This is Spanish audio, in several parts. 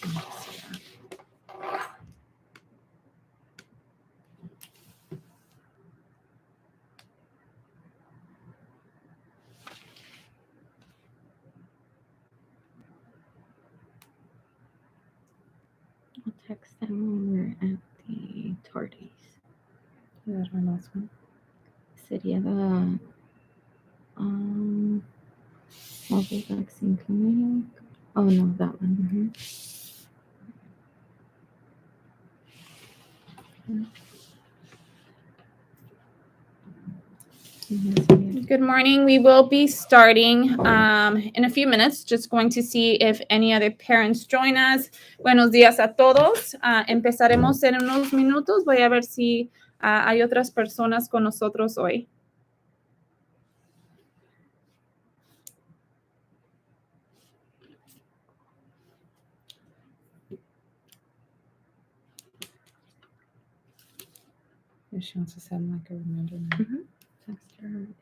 I'll text them when we're at the Tardies. Is that our last one? Sería the mobile vaccine clinic. Oh no, that one. Good morning. We will be starting in a few minutes. Just going to see if any other parents join us. Buenos días a todos. Empezaremos en unos minutos. Voy a ver si hay otras personas con nosotros hoy. She wants to send like a reminder now. Text her already.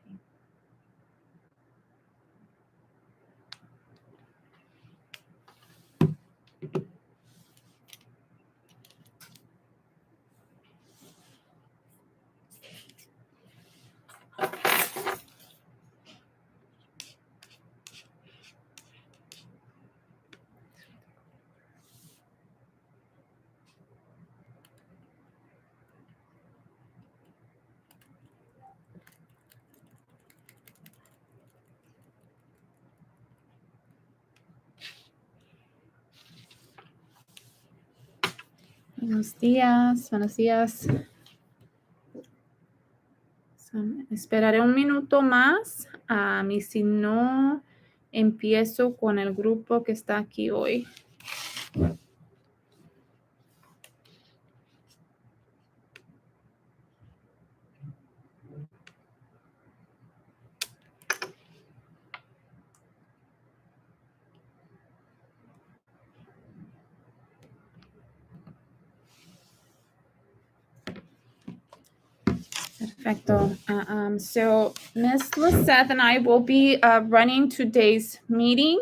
Buenos días, buenos días. Esperaré un minuto más y si no, empiezo con el grupo que está aquí hoy. Perfecto. So Ms. Lisseth and I will be running today's meeting.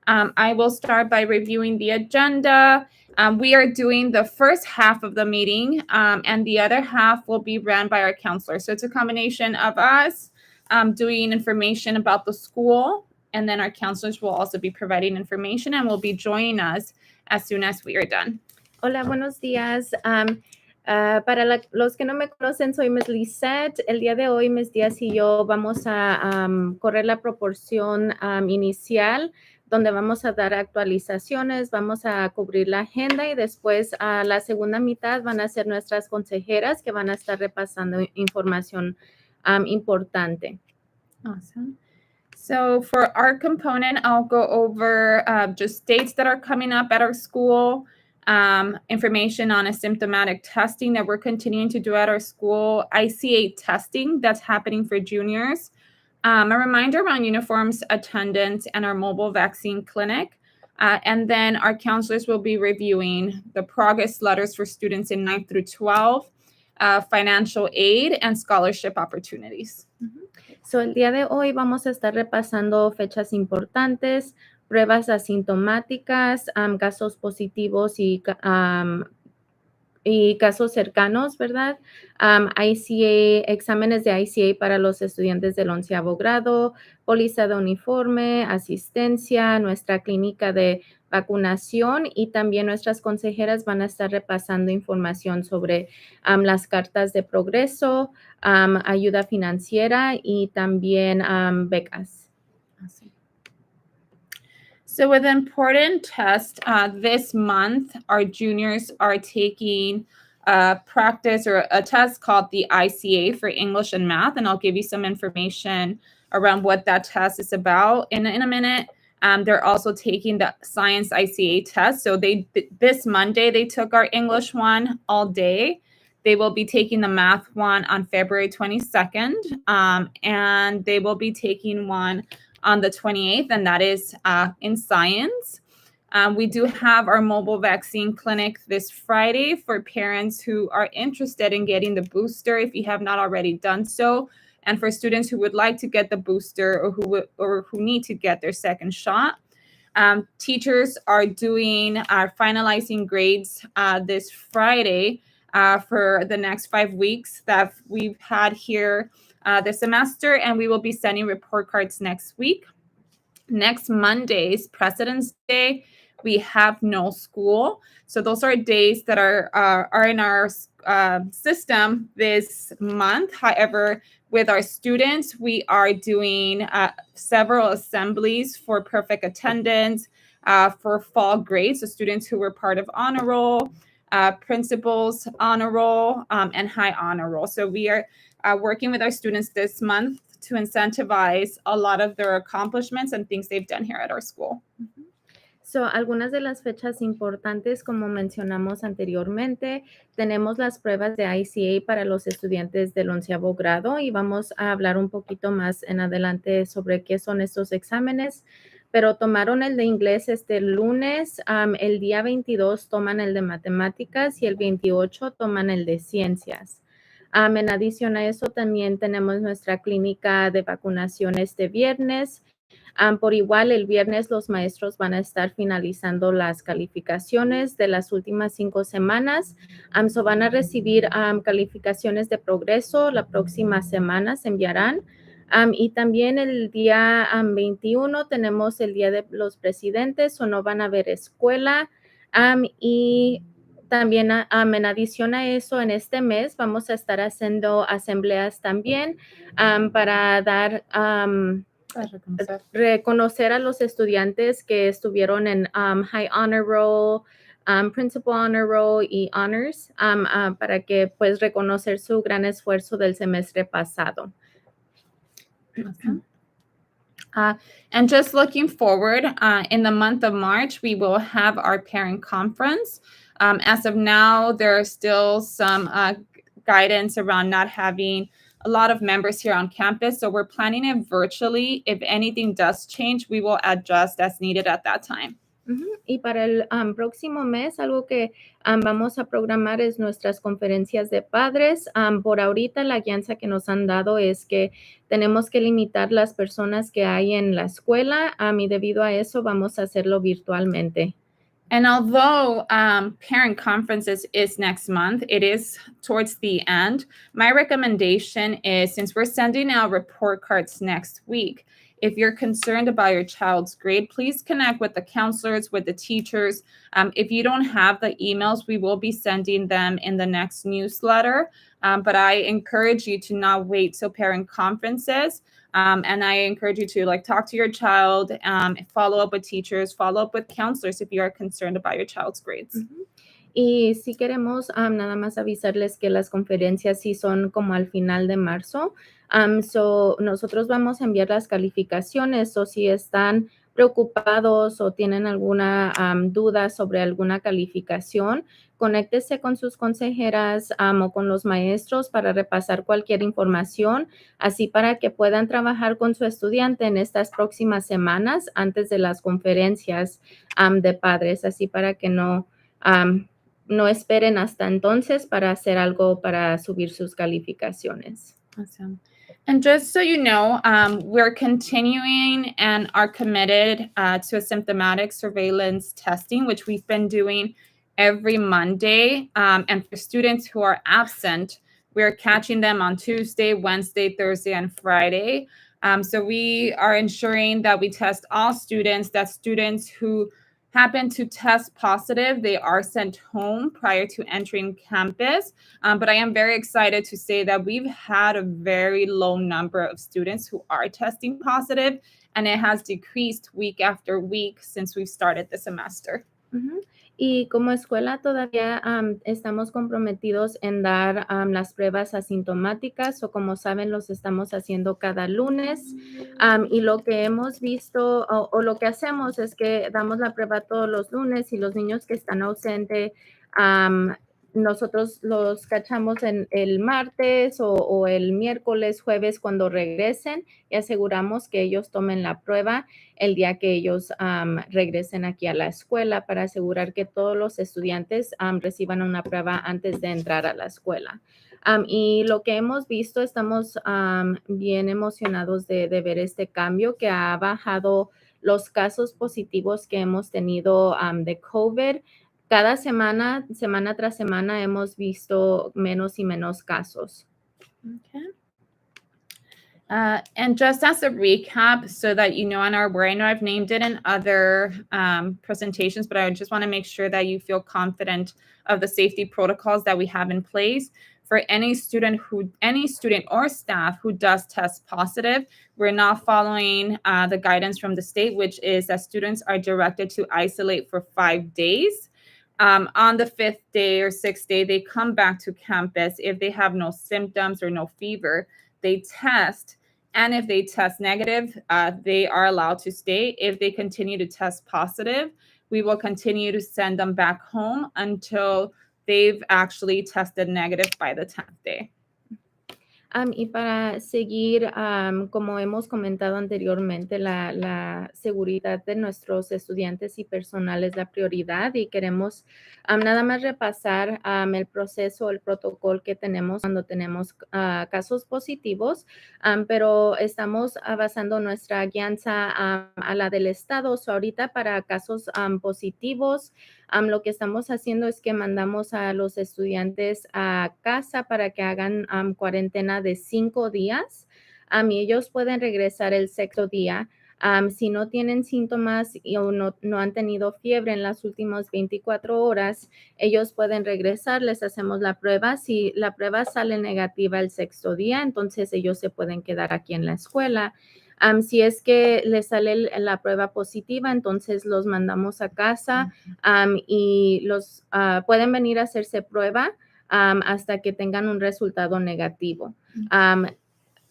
I will start by reviewing the agenda. We are doing the first half of the meeting, and the other half will be ran by our counselor. So it's a combination of us doing information about the school, and then our counselors will also be providing information and will be joining us as soon as we are done. Hola, buenos días. Para los que no me conocen, soy Ms. Lissette. El día de hoy, Ms. Díaz y yo vamos a correr la proporción inicial, donde vamos a dar actualizaciones, vamos a cubrir la agenda y después a la segunda mitad van a ser nuestras consejeras que van a estar repasando información importante. Awesome. So for our component, I'll go over just dates that are coming up at our school, information on asymptomatic testing that we're continuing to do at our school, ICA testing that's happening for juniors, a reminder around uniforms, attendance, and our mobile vaccine clinic. And then our counselors will be reviewing the progress letters for students in 9th through 12, financial aid, and scholarship opportunities. So, el día de hoy vamos a estar repasando fechas importantes, pruebas asintomáticas, casos positivos y casos cercanos, ¿verdad? ICA, exámenes de ICA para los estudiantes del 11º grado, póliza de uniforme, asistencia, nuestra clínica de vacunación y también nuestras consejeras van a estar repasando información sobre las cartas de progreso, ayuda financiera y también becas. Awesome. So with important tests this month, our juniors are taking a practice or a test called the ICA for English and Math, and I'll give you some information around what that test is about in a minute. They're also taking the Science ICA test. So this Monday, they took our English one all day. They will be taking the math one on February 22nd, and they will be taking one on the 28th, and that is in science. We do have our mobile vaccine clinic this Friday for parents who are interested in getting the booster if you have not already done so, and for students who would like to get the booster or who need to get their second shot. Teachers are finalizing grades this Friday for the next 5 weeks that we've had here this semester, and we will be sending report cards next week. Next Monday's President's Day, we have no school. So those are days that are in our system this month. However, with our students, we are doing several assemblies for perfect attendance, for fall grades, so students who were part of honor roll, principals honor roll, and high honor roll. So we are working with our students this month to incentivize a lot of their accomplishments and things they've done here at our school. So, algunas de las fechas importantes, como mencionamos anteriormente, tenemos las pruebas de ICA para los estudiantes del 11º grado y vamos a hablar un poquito más en adelante sobre qué son estos exámenes, pero tomaron el de inglés este lunes, el día 22 toman el de matemáticas y el 28 toman el de ciencias. En adición a eso, también tenemos nuestra clínica de vacunación este viernes. Por igual, el viernes los maestros van a estar finalizando las calificaciones de las últimas 5 semanas. So van a recibir calificaciones de progreso. La próxima semana se enviarán. Y también el día 21 tenemos el Día de los Presidentes, o no van a haber escuela. Y también en adición a eso, en mes vamos a estar haciendo asambleas también para dar... reconocer a los estudiantes que estuvieron en High Honor Roll, Principal Honor Roll y Honors para que pues reconocer su gran esfuerzo del semestre pasado. Awesome. And just looking forward, in the month of March, we will have our parent conference. As of now, there are still some guidance around not having a lot of members here on campus, so we're planning it virtually. If anything does change, we will adjust as needed at that time. Y para el próximo mes, algo que vamos a programar es nuestras conferencias de padres. Por ahorita, la guianza que nos han dado es que tenemos que limitar las personas que hay en la escuela y debido a eso vamos a hacerlo virtualmente. And although parent conferences is next month, it is towards the end. My recommendation is, since we're sending out report cards next week, if you're concerned about your child's grade, please connect with the counselors, with the teachers. If you don't have the emails, we will be sending them in the next newsletter. But I encourage you to not wait till parent conferences. And I encourage you to talk to your child, follow up with teachers, follow up with counselors if you are concerned about your child's grades. Y sí queremos nada más avisarles que las conferencias sí son como al final de marzo. So nosotros vamos a enviar las calificaciones, o si están preocupados o tienen alguna duda sobre alguna calificación, conéctese con sus consejeras o con los maestros para repasar cualquier información, así para que puedan trabajar con su estudiante en estas próximas semanas antes de las conferencias de padres, así para que no esperen hasta entonces para hacer algo para subir sus calificaciones. Awesome. And just so you know, we're continuing and are committed to asymptomatic surveillance testing, which we've been doing every Monday. And for students who are absent, we're catching them on Tuesday, Wednesday, Thursday, and Friday. So we are ensuring that we test all students, that students who happen to test positive, they are sent home prior to entering campus. But I am very excited to say that we've had a very low number of students who are testing positive, and it has decreased week after week since we've started the semester. Y como escuela todavía estamos comprometidos en dar las pruebas asintomáticas, o como saben, los estamos haciendo cada lunes. Y lo que hemos visto o lo que hacemos es que damos la prueba todos los lunes, y los niños que están ausentes, nosotros los cachamos en el martes o el miércoles, jueves cuando regresen, y aseguramos que ellos tomen la prueba el día que ellos regresen aquí a la escuela, para asegurar que todos los estudiantes reciban una prueba antes de entrar a la escuela. Y lo que hemos visto, estamos bien emocionados de ver este cambio, que ha bajado los casos positivos que hemos tenido de COVID. Cada semana tras semana, hemos visto menos y menos casos. Okay. And just as a recap, so that you know and are aware, I know I've named it in other presentations, but I just want to make sure that you feel confident of the safety protocols that we have in place. For any student or staff who does test positive, we're not following the guidance from the state, which is that students are directed to isolate for 5 days. On the 5th day or 6th day, they come back to campus. If they have no symptoms or no fever, they test. And if they test negative, they are allowed to stay. If they continue to test positive, we will continue to send them back home until they've actually tested negative by the 10th day. Y para seguir, como hemos comentado anteriormente, la seguridad de nuestros estudiantes y personal es la prioridad y queremos nada más repasar el proceso, el protocolo que tenemos cuando tenemos casos positivos, pero estamos basando nuestra guianza a la del estado. So, ahorita para casos positivos, lo que estamos haciendo es que mandamos a los estudiantes a casa para que hagan cuarentena de 5 días y ellos pueden regresar el 6º día. Si no tienen síntomas o no han tenido fiebre en las últimas 24 horas, ellos pueden regresar, les hacemos la prueba. Si la prueba sale negativa el 6º día, entonces ellos se pueden quedar aquí en la escuela. Si es que les sale la prueba positiva, entonces los mandamos a casa y los pueden venir a hacerse prueba hasta que tengan un resultado negativo.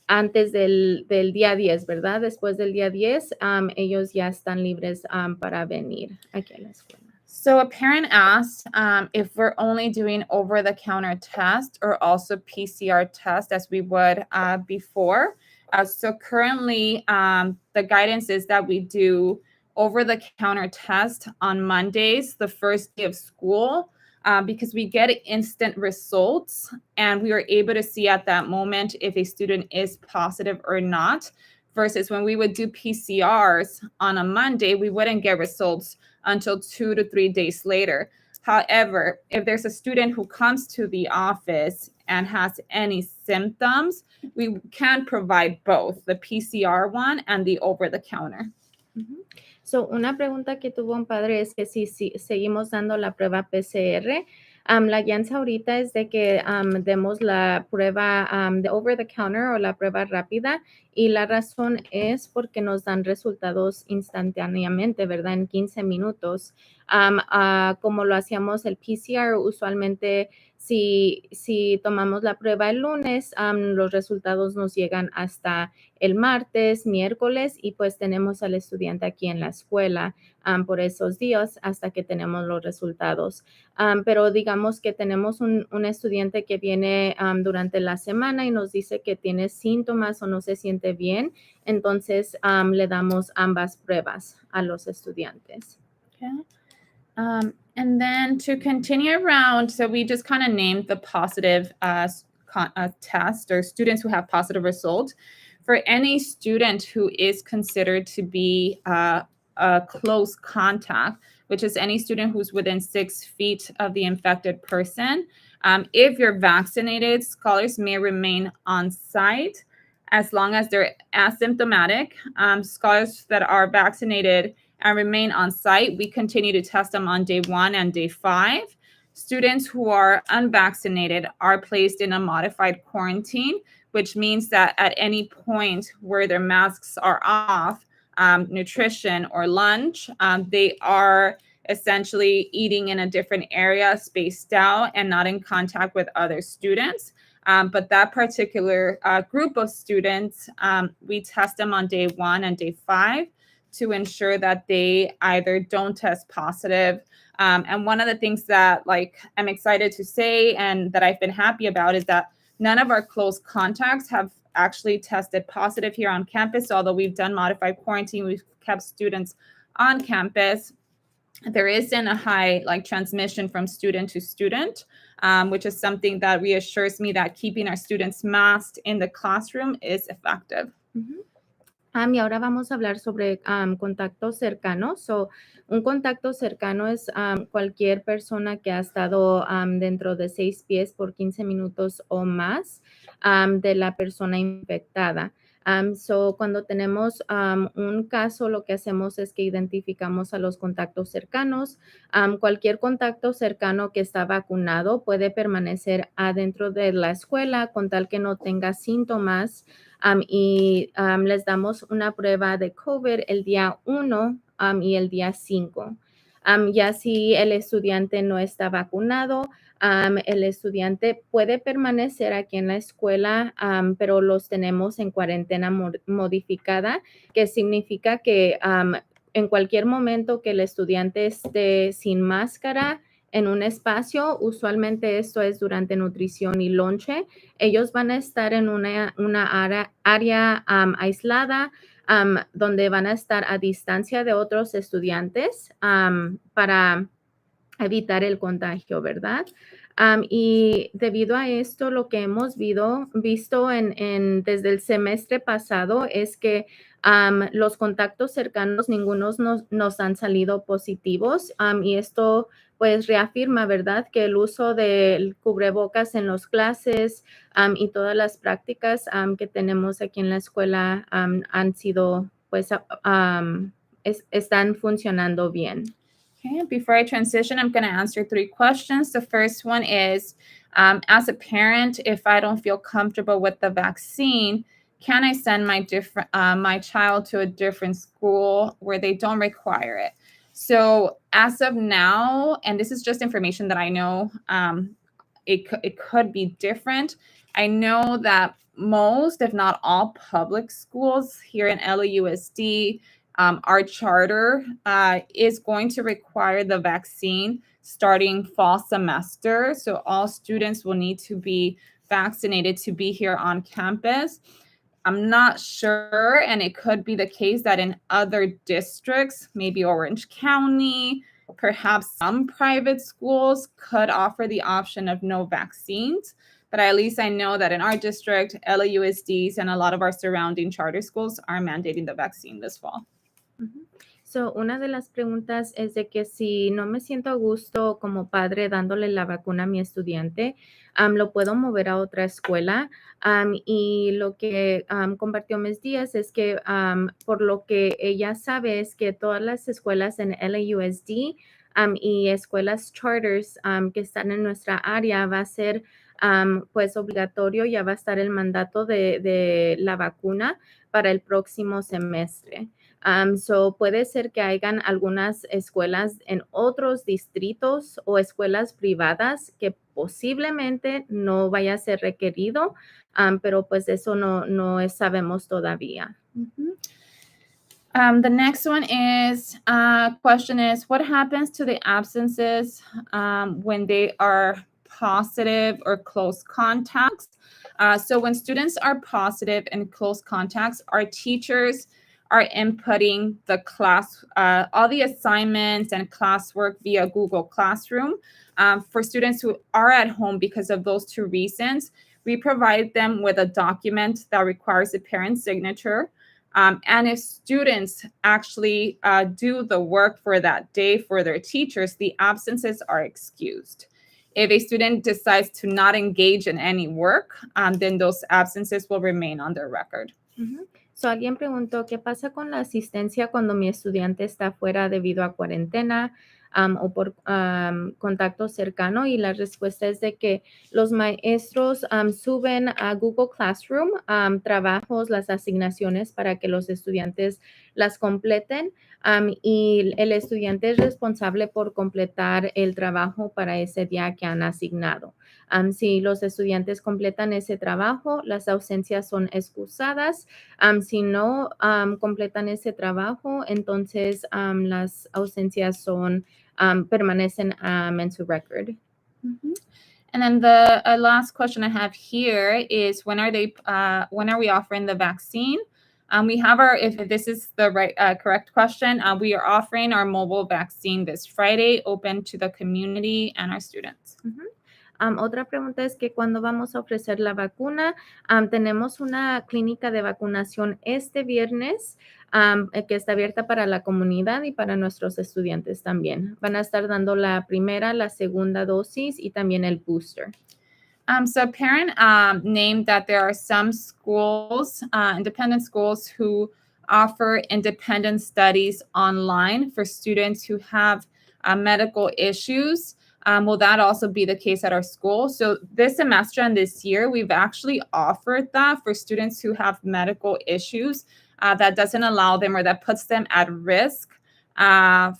Antes del día 10, ¿verdad? Después del día 10, ellos ya están libres para venir aquí a la escuela. So a parent asked if we're only doing over-the-counter test or also PCR test as we would before. So currently, the guidance is that we do over-the-counter test on Mondays, the first day of school, because we get instant results and we are able to see at that moment if a student is positive or not, versus when we would do PCRs on a Monday, we wouldn't get results until 2 to 3 days later. However, if there's a student who comes to the office and has any symptoms, we can provide both the PCR one and the over-the-counter. So, una pregunta que tuvo un padre es que si seguimos dando la prueba PCR. La guianza ahorita es de que demos la prueba de over the counter o la prueba rápida, y la razón es porque nos dan resultados instantáneamente, ¿verdad? En 15 minutos. Como lo hacíamos el PCR, usualmente si tomamos la prueba el lunes, los resultados nos llegan hasta el martes, miércoles, y pues tenemos al estudiante aquí en la escuela por esos días hasta que tenemos los resultados. Pero digamos que tenemos un estudiante que viene durante la semana y nos dice que tiene síntomas o no se siente bien, entonces le damos ambas pruebas a los estudiantes. Okay. And then to continue around, so we just kind of named the positive test or students who have positive results. For any student who is considered to be a close contact, which is any student who's within 6 feet of the infected person, if you're vaccinated, scholars may remain on site as long as they're asymptomatic. Scholars that are vaccinated and remain on site, we continue to test them on day 1 and day 5. Students who are unvaccinated are placed in a modified quarantine, which means that at any point where their masks are off, nutrition or lunch, they are essentially eating in a different area, spaced out, and not in contact with other students. But that particular group of students, we test them on day 1 and day 5 to ensure that they either don't test positive. And one of the things that I'm excited to say and that I've been happy about is that none of our close contacts have actually tested positive here on campus. Although we've done modified quarantine, we've kept students on campus. There isn't a high transmission from student to student, which is something that reassures me that keeping our students masked in the classroom is effective. Mm-hmm. Y ahora vamos a hablar sobre contactos cercanos. So, un contacto cercano es cualquier persona que ha estado dentro de 6 pies por 15 minutos o más de la persona infectada. Cuando tenemos un caso, lo que hacemos es que identificamos a los contactos cercanos. Cualquier contacto cercano que está vacunado puede permanecer adentro de la escuela con tal que no tenga síntomas. Les damos una prueba de COVID el día 1 y el día 5. Ya si el estudiante no está vacunado, el estudiante puede permanecer aquí en la escuela, pero los tenemos en cuarentena modificada, que significa que en cualquier momento que el estudiante esté sin máscara en un espacio, usualmente esto es durante nutrición y lonche, ellos van a estar en una área aislada donde van a estar a distancia de otros estudiantes para evitar el contagio, ¿verdad? Y debido a esto, lo que hemos visto desde el semestre pasado es que los contactos cercanos, ninguno nos han salido positivos y esto pues reafirma, ¿verdad? Que el uso del cubrebocas en las clases y todas las prácticas que tenemos aquí en la escuela han sido, pues, están funcionando bien. Okay, before I transition, I'm going to answer 3 questions. The first one is, as a parent, if I don't feel comfortable with the vaccine, can I send my child to a different school where they don't require it? So as of now, and this is just information that I know, it could be different. I know that most, if not all, public schools here in LAUSD, our charter is going to require the vaccine starting fall semester. So all students will need to be vaccinated to be here on campus. I'm not sure, and it could be the case that in other districts, maybe Orange County, perhaps some private schools could offer the option of no vaccines. But at least I know that in our district, LAUSDs and a lot of our surrounding charter schools are mandating the vaccine this fall. Una de las preguntas es de que si no me siento a gusto como padre dándole la vacuna a mi estudiante, lo puedo mover a otra escuela. Y lo que compartió Ms. Díaz es que por lo que ella sabe es que todas las escuelas en LAUSD y escuelas charters que están en nuestra área va a ser pues obligatorio, ya va a estar el mandato de la vacuna para el próximo semestre. Puede ser que hayan algunas escuelas en otros distritos o escuelas privadas que posiblemente no vaya a ser requerido, pero pues eso no sabemos todavía. The next one is, question is, what happens to the absences when they are positive or close contacts? So when students are positive and close contacts, our teachers are inputting the class, all the assignments and classwork via Google Classroom. For students who are at home because of those 2 reasons, we provide them with a document that requires a parent's signature. And if students actually do the work for that day for their teachers, the absences are excused. If a student decides to not engage in any work, then those absences will remain on their record. Alguien preguntó, ¿qué pasa con la asistencia cuando mi estudiante está fuera debido a cuarentena o por contacto cercano? Y la respuesta es de que los maestros suben a Google Classroom trabajos, las asignaciones para que los estudiantes las completen y el estudiante es responsable por completar el trabajo para ese día que han asignado. Si los estudiantes completan ese trabajo, las ausencias son excusadas. Si no completan ese trabajo, entonces las ausencias permanecen en su record. And then the last question I have here is, when are we offering the vaccine? We have if this is the right correct question, we are offering our mobile vaccine this Friday, open to the community and our students. Otra pregunta es que cuando vamos a ofrecer la vacuna, tenemos una clínica de vacunación este viernes que está abierta para la comunidad y para nuestros estudiantes también. Van a estar dando la primera, la segunda dosis y también el booster. So a parent named that there are some schools, independent schools, who offer independent studies online for students who have medical issues. Will that also be the case at our school? So this semester and this year, we've actually offered that for students who have medical issues that doesn't allow them or that puts them at risk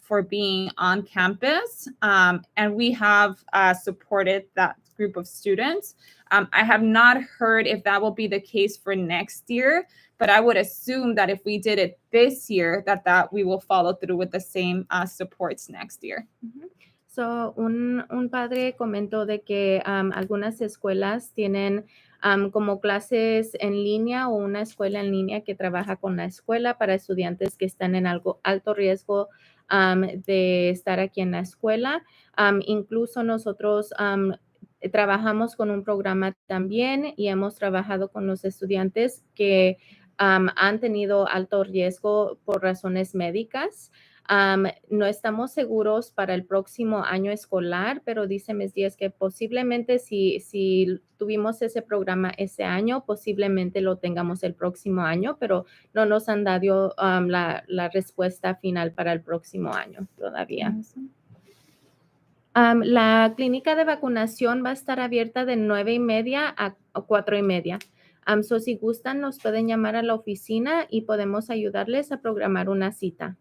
for being on campus. And we have supported that group of students. I have not heard if that will be the case for next year, but I would assume that if we did it this year, that we will follow through with the same supports next year. So, un padre comentó de que algunas escuelas tienen como clases en línea o una escuela en línea que trabaja con la escuela para estudiantes que están en alto riesgo de estar aquí en la escuela. Incluso nosotros trabajamos con un programa también y hemos trabajado con los estudiantes que han tenido alto riesgo por razones médicas. No estamos seguros para el próximo año escolar, pero dice Ms. Díaz que posiblemente si tuvimos ese programa ese año, posiblemente lo tengamos el próximo año, pero no nos han dado la respuesta final para el próximo año todavía. La clínica de vacunación va a estar abierta de 9:30 a 4:30. So si gustan, nos pueden llamar a la oficina y podemos ayudarles a programar una cita.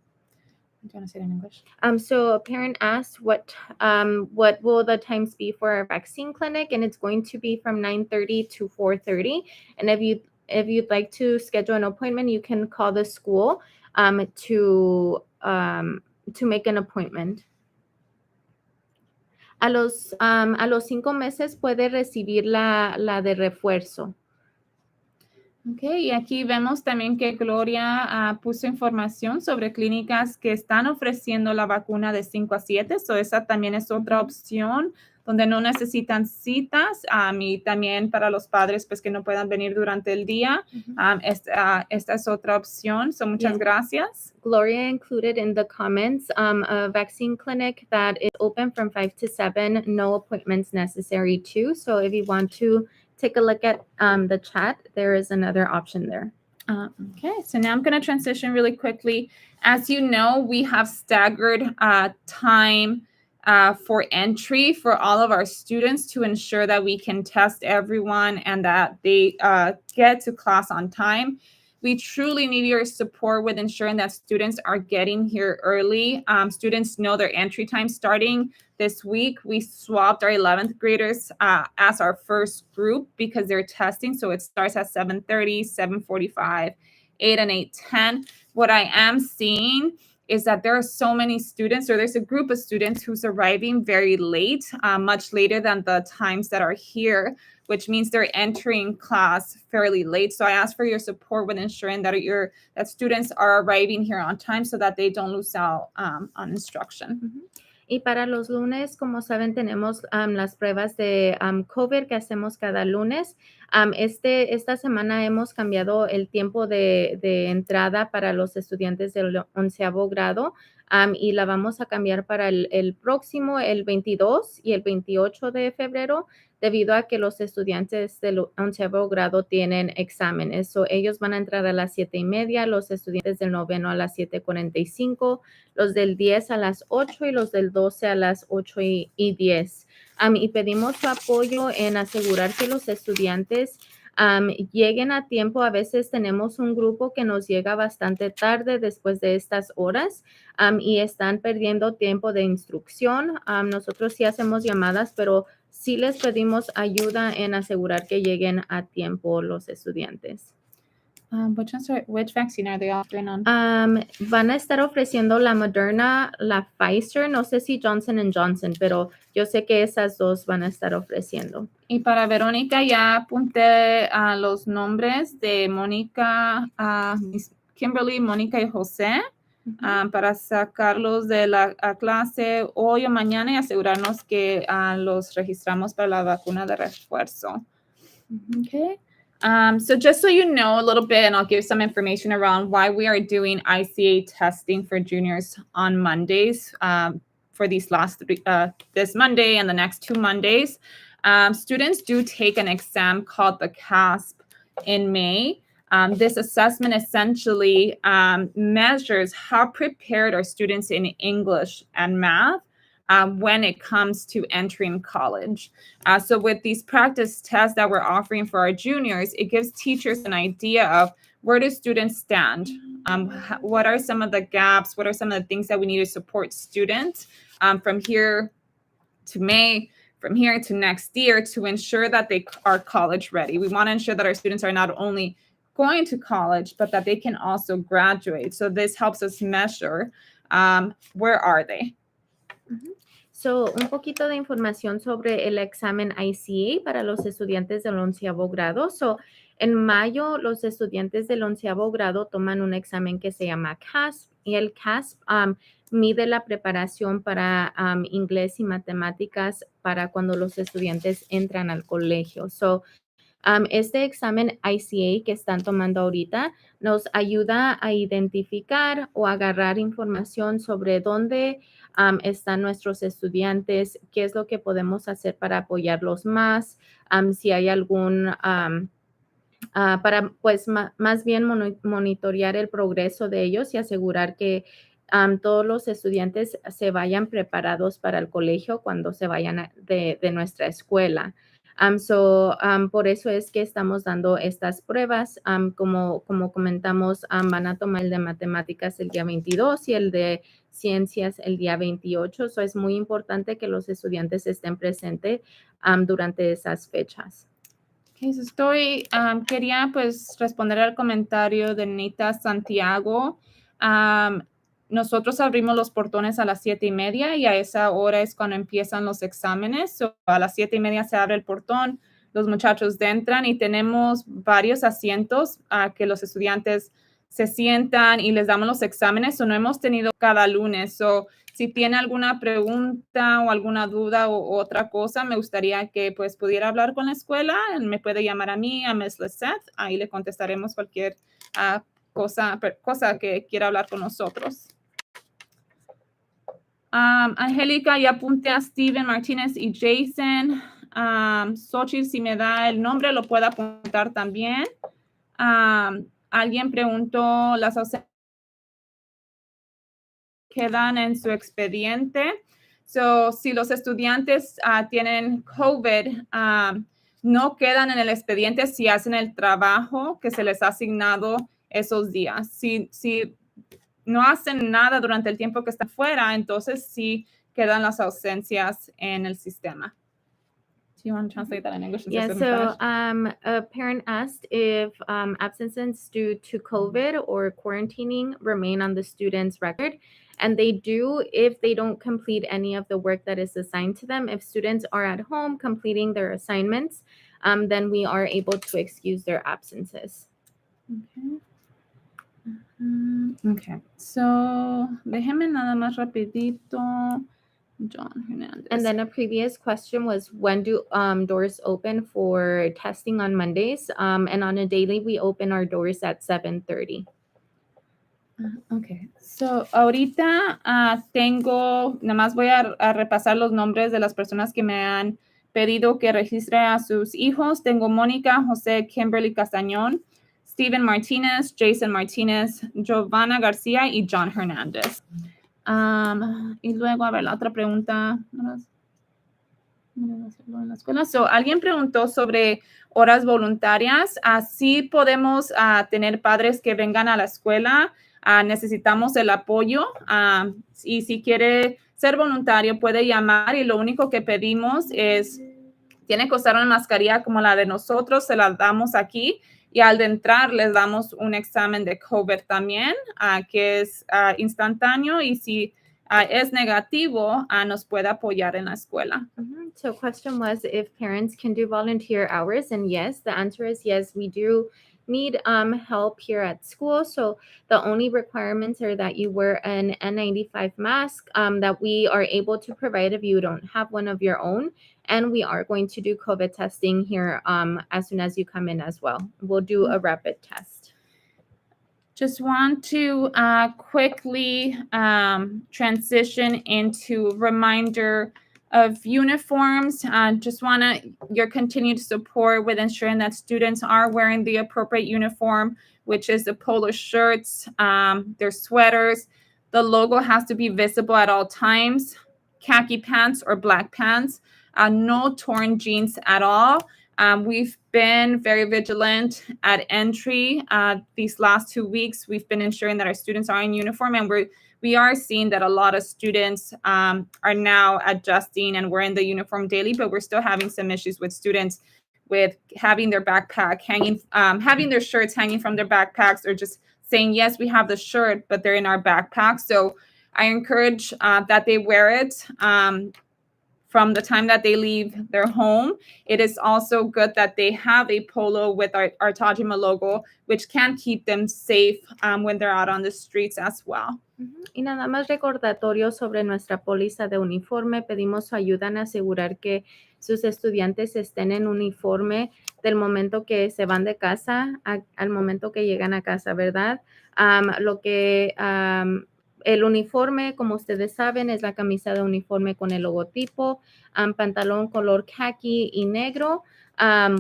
Do you want to say it in English? So a parent asked what will the times be for our vaccine clinic, and it's going to be from 9:30 to 4:30. And if you'd like to schedule an appointment, you can call the school to make an appointment. A los 5 meses puede recibir la de refuerzo. Ok, y aquí vemos también que Gloria puso información sobre clínicas que están ofreciendo la vacuna de 5 a 7, so esa también es otra opción donde no necesitan citas y también para los padres pues que no puedan venir durante el día. Esta es otra opción, so muchas gracias. Gloria included in the comments a vaccine clinic that is open from 5 to 7, no appointments necessary too. So if you want to take a look at the chat, there is another option there. Okay, so now I'm going to transition really quickly. As you know, we have staggered time for entry for all of our students to ensure that we can test everyone and that they get to class on time. We truly need your support with ensuring that students are getting here early. Students know their entry time starting this week. We swapped our 11th graders as our first group because they're testing. So it starts at 7:30, 7:45, 8 and 8:10. What I am seeing is that there are so many students, or there's a group of students who's arriving very late, much later than the times that are here, which means they're entering class fairly late. So I ask for your support with ensuring that that students are arriving here on time so that they don't lose out on instruction. Y para los lunes, como saben, tenemos las pruebas de COVID que hacemos cada lunes. Esta semana hemos cambiado el tiempo de entrada para los estudiantes del 11º grado y la vamos a cambiar para el próximo, el 22 y el 28 de febrero, debido a que los estudiantes del 11º grado tienen exámenes. So, ellos van a entrar a las 7:30, los estudiantes del 9º a las 7:45, los del 10 a las 8 y los del 12 a las 8:10. Y pedimos su apoyo en asegurar que los estudiantes lleguen a tiempo. A veces tenemos un grupo que nos llega bastante tarde después de estas horas y están perdiendo tiempo de instrucción. Nosotros sí hacemos llamadas, pero sí les pedimos ayuda en asegurar que lleguen a tiempo los estudiantes. Which vaccine are they offering on? Van a estar ofreciendo la Moderna, la Pfizer, no sé si Johnson & Johnson, pero yo sé que esas dos van a estar ofreciendo. Y para Verónica ya apunté los nombres de Mónica, Kimberly, Mónica y José. para sacarlos de la clase hoy o mañana y asegurarnos que los registramos para la vacuna de refuerzo. Okay. So just so you know a little bit, and I'll give some information around why we are doing ICA testing for juniors on Mondays for these last this Monday and the next 2 Mondays. Students do take an exam called the CASP in May. This assessment essentially measures how prepared are students in English and math when it comes to entering college. So with these practice tests that we're offering for our juniors, it gives teachers an idea of where do students stand? What are some of the gaps? What are some of the things that we need to support students from here to May, from here to next year to ensure that they are college ready? We want to ensure that our students are not only going to college, but that they can also graduate. So this helps us measure where are they? So, un poquito de información sobre el examen ICA para los estudiantes del 11º grado. So, en mayo, los estudiantes del 11º grado toman un examen que se llama CASP y el CASP mide la preparación para inglés y matemáticas para cuando los estudiantes entran al colegio. So, este examen ICA que están tomando ahorita nos ayuda a identificar o agarrar información sobre dónde están nuestros estudiantes, qué es lo que podemos hacer para apoyarlos más, si hay algún, para pues más bien monitorear el progreso de ellos y asegurar que todos los estudiantes se vayan preparados para el colegio cuando se vayan de nuestra escuela. Por eso es que estamos dando estas pruebas. Como comentamos, van a tomar el de matemáticas el día 22 y el de ciencias el día 28. So es muy importante que los estudiantes estén presentes durante esas fechas. Okay, so quería pues responder al comentario de Nita Santiago. Nosotros abrimos los portones a las 7:30 y a esa hora es cuando empiezan los exámenes. So, a las 7:30 se abre el portón, los muchachos entran y tenemos varios asientos que los estudiantes se sientan y les damos los exámenes. So, no hemos tenido cada lunes. So, si tiene alguna pregunta o alguna duda o otra cosa, me gustaría que pues pudiera hablar con la escuela. Me puede llamar a mí, a Ms. Lissette. Ahí le contestaremos cualquier cosa que quiera hablar con nosotros. Angélica, ya apunté a Steven Martínez y Jason. Xochitl, si me da el nombre, lo puedo apuntar también. Alguien preguntó las ausencias quedan en su expediente. So, si los estudiantes tienen COVID, no quedan en el expediente si hacen el trabajo que se les ha asignado esos días. Si no hacen nada durante el tiempo que están fuera, entonces sí quedan las ausencias en el sistema. Do you want to translate that in English? Yeah, so a parent asked if absences due to COVID or quarantining remain on the student's record, and they do if they don't complete any of the work that is assigned to them. If students are at home completing their assignments, then we are able to excuse their absences. Okay. Okay, so déjeme nada más rapidito. John Hernandez. And then a previous question was, when do doors open for testing on Mondays? And on a daily, we open our doors at 7:30. Okay, so ahorita nada más voy a repasar los nombres de las personas que me han pedido que registre a sus hijos. Tengo Mónica, José, Kimberly Castañón, Steven Martínez, Jason Martínez, Giovanna García y John Hernández. Y luego, a ver, la otra pregunta. So, alguien preguntó sobre horas voluntarias. Así podemos tener padres que vengan a la escuela. Necesitamos el apoyo. Y si quiere ser voluntario, puede llamar. Y lo único que pedimos es, tiene que usar una mascarilla como la de nosotros. Se la damos aquí. Y al entrar les damos un examen de COVID también, que es instantáneo. Y si es negativo, nos puede apoyar en la escuela. So question was if parents can do volunteer hours. And yes, the answer is yes, we do need help here at school. So the only requirements are that you wear an N95 mask that we are able to provide if you don't have one of your own. And we are going to do COVID testing here as soon as you come in as well. We'll do a rapid test. Just want to quickly transition into reminder of uniforms. Just want your continued support with ensuring that students are wearing the appropriate uniform, which is the polo shirts, their sweaters. The logo has to be visible at all times, khaki pants or black pants, no torn jeans at all. We've been very vigilant at entry. These last 2 weeks, we've been ensuring that our students are in uniform, and we are seeing that a lot of students are now adjusting and wearing the uniform daily, but we're still having some issues with students with having their backpack hanging, having their shirts hanging from their backpacks, or just saying, yes, we have the shirt, but they're in our backpack. So I encourage that they wear it from the time that they leave their home. It is also good that they have a polo with our Tajima logo, which can keep them safe when they're out on the streets as well. Y nada más recordatorio sobre nuestra póliza de uniforme. Pedimos su ayuda en asegurar que sus estudiantes estén en uniforme del momento que se van de casa al momento que llegan a casa, ¿verdad? El uniforme, como ustedes saben, es la camisa de uniforme con el logotipo, pantalón color khaki y negro,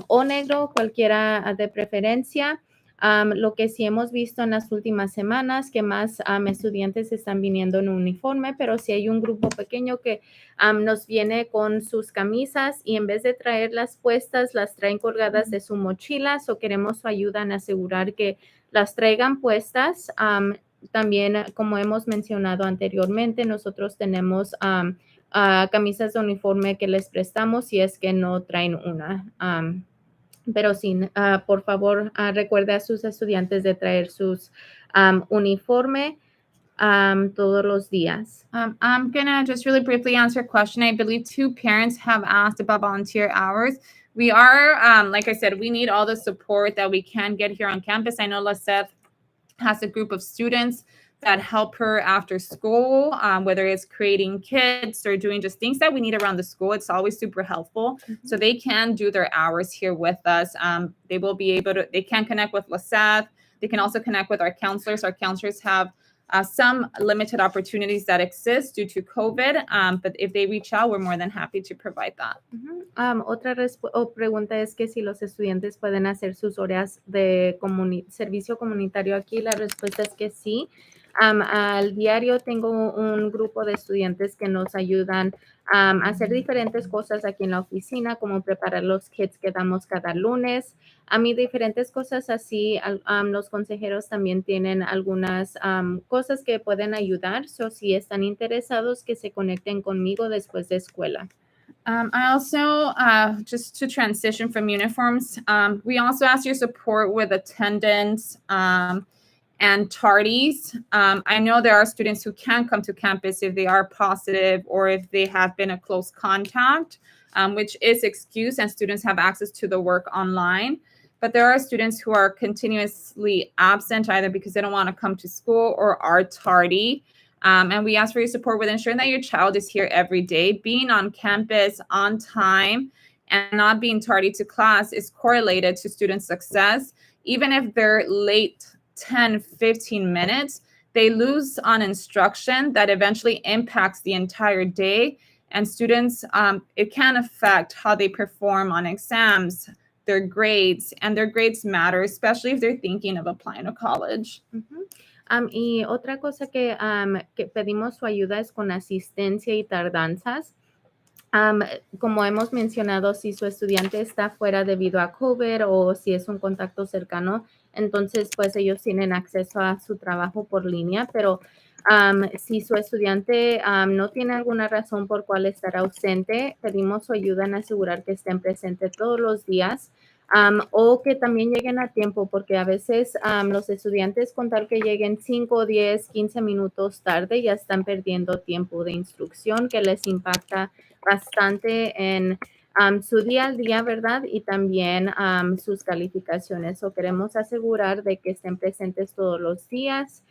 o negro, cualquiera de preferencia. Lo que sí hemos visto en las últimas semanas, que más estudiantes están viniendo en uniforme, pero sí hay un grupo pequeño que nos viene con sus camisas y en vez de traerlas puestas, las traen colgadas de su mochila. So queremos su ayuda en asegurar que las traigan puestas. También, como hemos mencionado anteriormente, nosotros tenemos camisas de uniforme que les prestamos si es que no traen una. Pero sí, por favor, recuerde a sus estudiantes de traer sus uniforme todos los días. I'm going to just really briefly answer a question. I believe 2 parents have asked about volunteer hours. We are, like I said, we need all the support that we can get here on campus. I know Lisette has a group of students that help her after school, whether it's creating kits or doing just things that we need around the school. It's always super helpful. Mm-hmm. So they can do their hours here with us. They will be able to, they can connect with Lisette. They can also connect with our counselors. Our counselors have some limited opportunities that exist due to COVID, but if they reach out, we're more than happy to provide that. Uh-huh. Otra pregunta es que si los estudiantes pueden hacer sus horas de servicio comunitario aquí. La respuesta es que sí. Al diario tengo un grupo de estudiantes que nos ayudan a hacer diferentes cosas aquí en la oficina, como preparar los kits que damos cada lunes. A mí diferentes cosas así. Los consejeros también tienen algunas cosas que pueden ayudar. So, si están interesados, que se conecten conmigo después de escuela. I also, just to transition from uniforms, we also ask your support with attendance and tardies. I know there are students who can come to campus if they are positive or if they have been a close contact, which is excused, and students have access to the work online. But there are students who are continuously absent, either because they don't want to come to school or are tardy. And we ask for your support with ensuring that your child is here every day. Being on campus on time and not being tardy to class is correlated to student success. Even if they're late 10, 15 minutes, they lose on instruction that eventually impacts the entire day. And students, it can affect how they perform on exams, their grades, and their grades matter, especially if they're thinking of applying to college. Mm-hmm. Y otra cosa que pedimos su ayuda es con asistencia y tardanzas. Como hemos mencionado, si su estudiante está fuera debido a COVID o si es un contacto cercano, entonces pues ellos tienen acceso a su trabajo por línea, pero si su estudiante no tiene alguna razón por cual estar ausente, pedimos su ayuda en asegurar que estén presentes todos los días. O que también lleguen a tiempo, porque a veces los estudiantes con tal que lleguen 5, 10, 15 minutos tarde ya están perdiendo tiempo de instrucción que les impacta bastante en su día al día, ¿verdad? Y también sus calificaciones. O queremos asegurar de que estén presentes todos los días.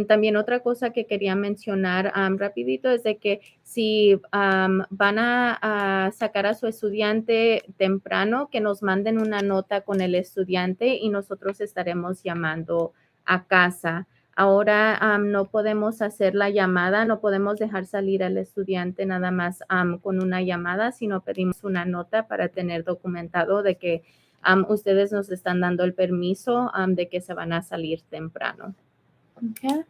También otra cosa que quería mencionar rapidito es de que si van a sacar a su estudiante temprano, que nos manden una nota con el estudiante y nosotros estaremos llamando a casa. Ahora no podemos hacer la llamada, no podemos dejar salir al estudiante nada más con una llamada, sino pedimos una nota para tener documentado de que ustedes nos están dando el permiso de que se van a salir temprano. Okay.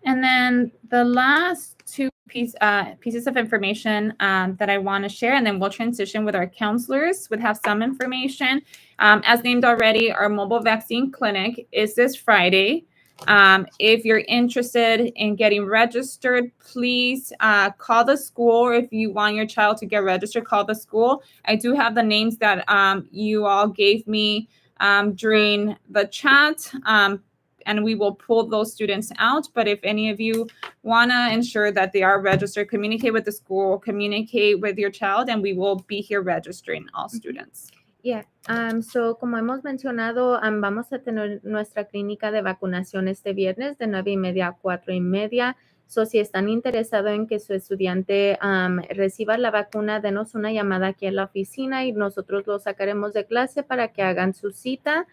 And then the last two pieces of information that I want to share, and then we'll transition with our counselors, would have some information. As named already, our mobile vaccine clinic is this Friday. If you're interested in getting registered, please call the school. Or if you want your child to get registered, call the school. I do have the names that you all gave me during the chat. And we will pull those students out. But if any of you want to ensure that they are registered, communicate with the school, communicate with your child, and we will be here registering all students. Yeah. So, como hemos mencionado, vamos a tener nuestra clínica de vacunación este viernes de 9:30 a 4:30. So, si están interesados en que su estudiante reciba la vacuna, denos una llamada aquí en la oficina y nosotros lo sacaremos de clase para que hagan su cita.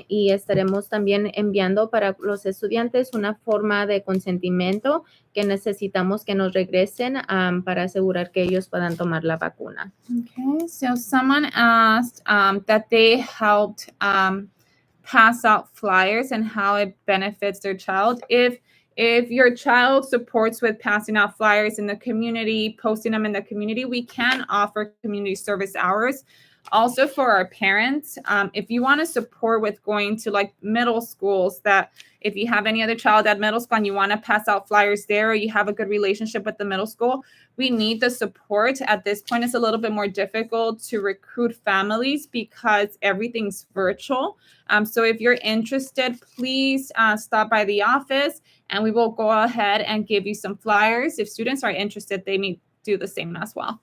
Y estaremos también enviando para los estudiantes una forma de consentimiento que necesitamos que nos regresen para asegurar que ellos puedan tomar la vacuna. Okay, so someone asked that they helped pass out flyers and how it benefits their child. If your child supports with passing out flyers in the community, posting them in the community, we can offer community service hours. Also for our parents, if you want to support with going to like middle schools, that if you have any other child at middle school and you want to pass out flyers there, or you have a good relationship with the middle school, we need the support. At this point, it's a little bit more difficult to recruit families because everything's virtual. So if you're interested, please stop by the office and we will go ahead and give you some flyers. If students are interested, they may do the same as well.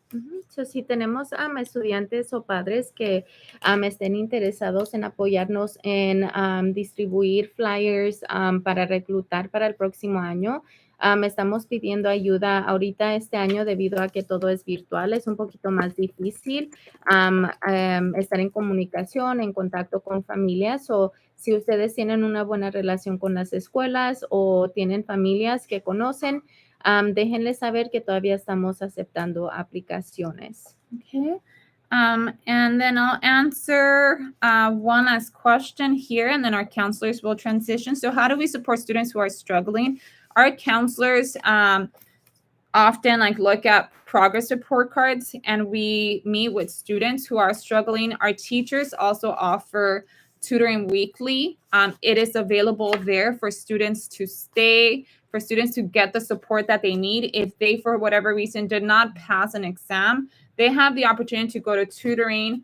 So, si tenemos estudiantes o padres que estén interesados en apoyarnos en distribuir flyers para reclutar para el próximo año, estamos pidiendo ayuda ahorita este año debido a que todo es virtual, es un poquito más difícil estar en comunicación, en contacto con familias, o si ustedes tienen una buena relación con las escuelas o tienen familias que conocen, déjenles saber que todavía estamos aceptando aplicaciones. Okay. And then I'll answer one last question here, and then our counselors will transition. So how do we support students who are struggling? Our counselors often look at progress report cards, and we meet with students who are struggling. Our teachers also offer tutoring weekly. It is available there for students to stay, for students to get the support that they need. If they, for whatever reason, did not pass an exam, they have the opportunity to go to tutoring,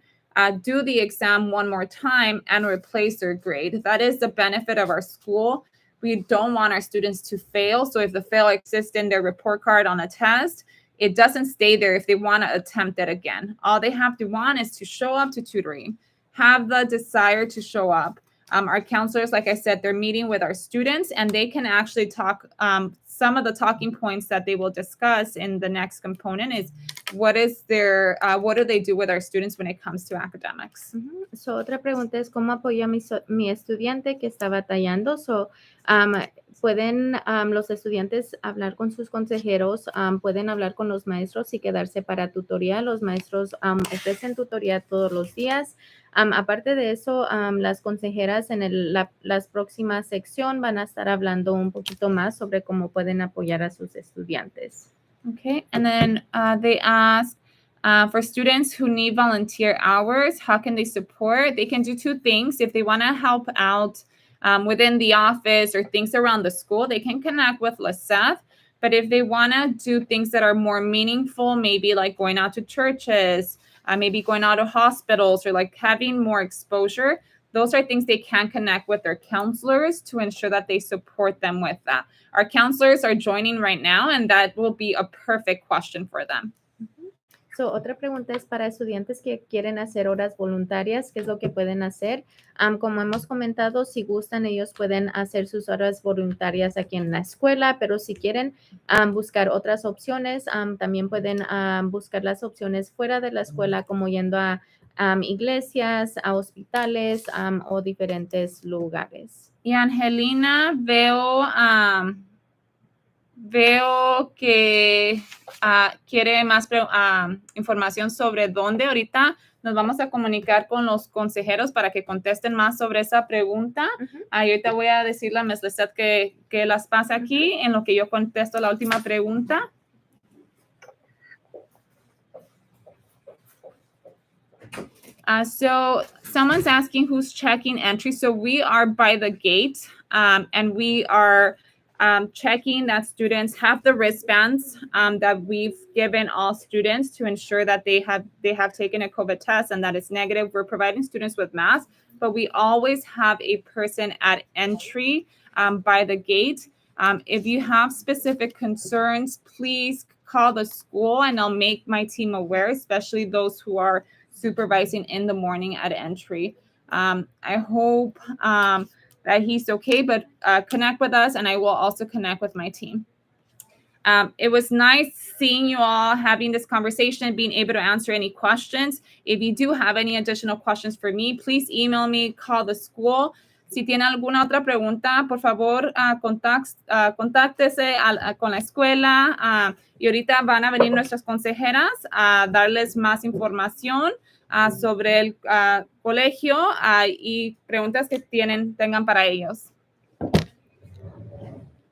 do the exam one more time, and replace their grade. That is the benefit of our school. We don't want our students to fail. So if the fail exists in their report card on a test, it doesn't stay there if they want to attempt it again. All they have to want is to show up to tutoring, have the desire to show up. Our counselors, like I said, they're meeting with our students, and they can actually talk. Some of the talking points that they will discuss in the next component is what do they do with our students when it comes to academics. So, otra pregunta es cómo apoya mi estudiante que está batallando. So, pueden los estudiantes hablar con sus consejeros, pueden hablar con los maestros y quedarse para tutoría. Los maestros ofrecen tutoría todos los días. Aparte de eso, las consejeras en las próximas sección van a estar hablando un poquito más sobre cómo pueden apoyar a sus estudiantes. Okay, and then they ask for students who need volunteer hours, how can they support? They can do two things. If they want to help out within the office or things around the school, they can connect with LaSeth. But if they want to do things that are more meaningful, maybe like going out to churches, maybe going out to hospitals, or like having more exposure, those are things they can connect with their counselors to ensure that they support them with that. Our counselors are joining right now, and that will be a perfect question for them. So, otra pregunta es para estudiantes que quieren hacer horas voluntarias, ¿qué es lo que pueden hacer? Como hemos comentado, si gustan, ellos pueden hacer sus horas voluntarias aquí en la escuela, pero si quieren buscar otras opciones, también pueden buscar las opciones fuera de la escuela, como yendo a iglesias, a hospitales o diferentes lugares. Y Angelina, veo que quiere más información sobre dónde. Ahorita nos vamos a comunicar con los consejeros para que contesten más sobre esa pregunta. Ahorita voy a decirle a Ms. Lisette que las pasa aquí en lo que yo contesto la última pregunta. So someone's asking who's checking entry. So we are by the gate, and we are checking that students have the wristbands that we've given all students to ensure that they have taken a COVID test and that it's negative. We're providing students with masks, but we always have a person at entry by the gate. If you have specific concerns, please call the school and I'll make my team aware, especially those who are supervising in the morning at entry. I hope that he's okay, but connect with us and I will also connect with my team. It was nice seeing you all, having this conversation, being able to answer any questions. If you do have any additional questions for me, please email me, call the school. Si tiene alguna otra pregunta, por favor, contáctese con la escuela y ahorita van a venir nuestras consejeras a darles más información sobre el colegio y preguntas que tengan para ellos.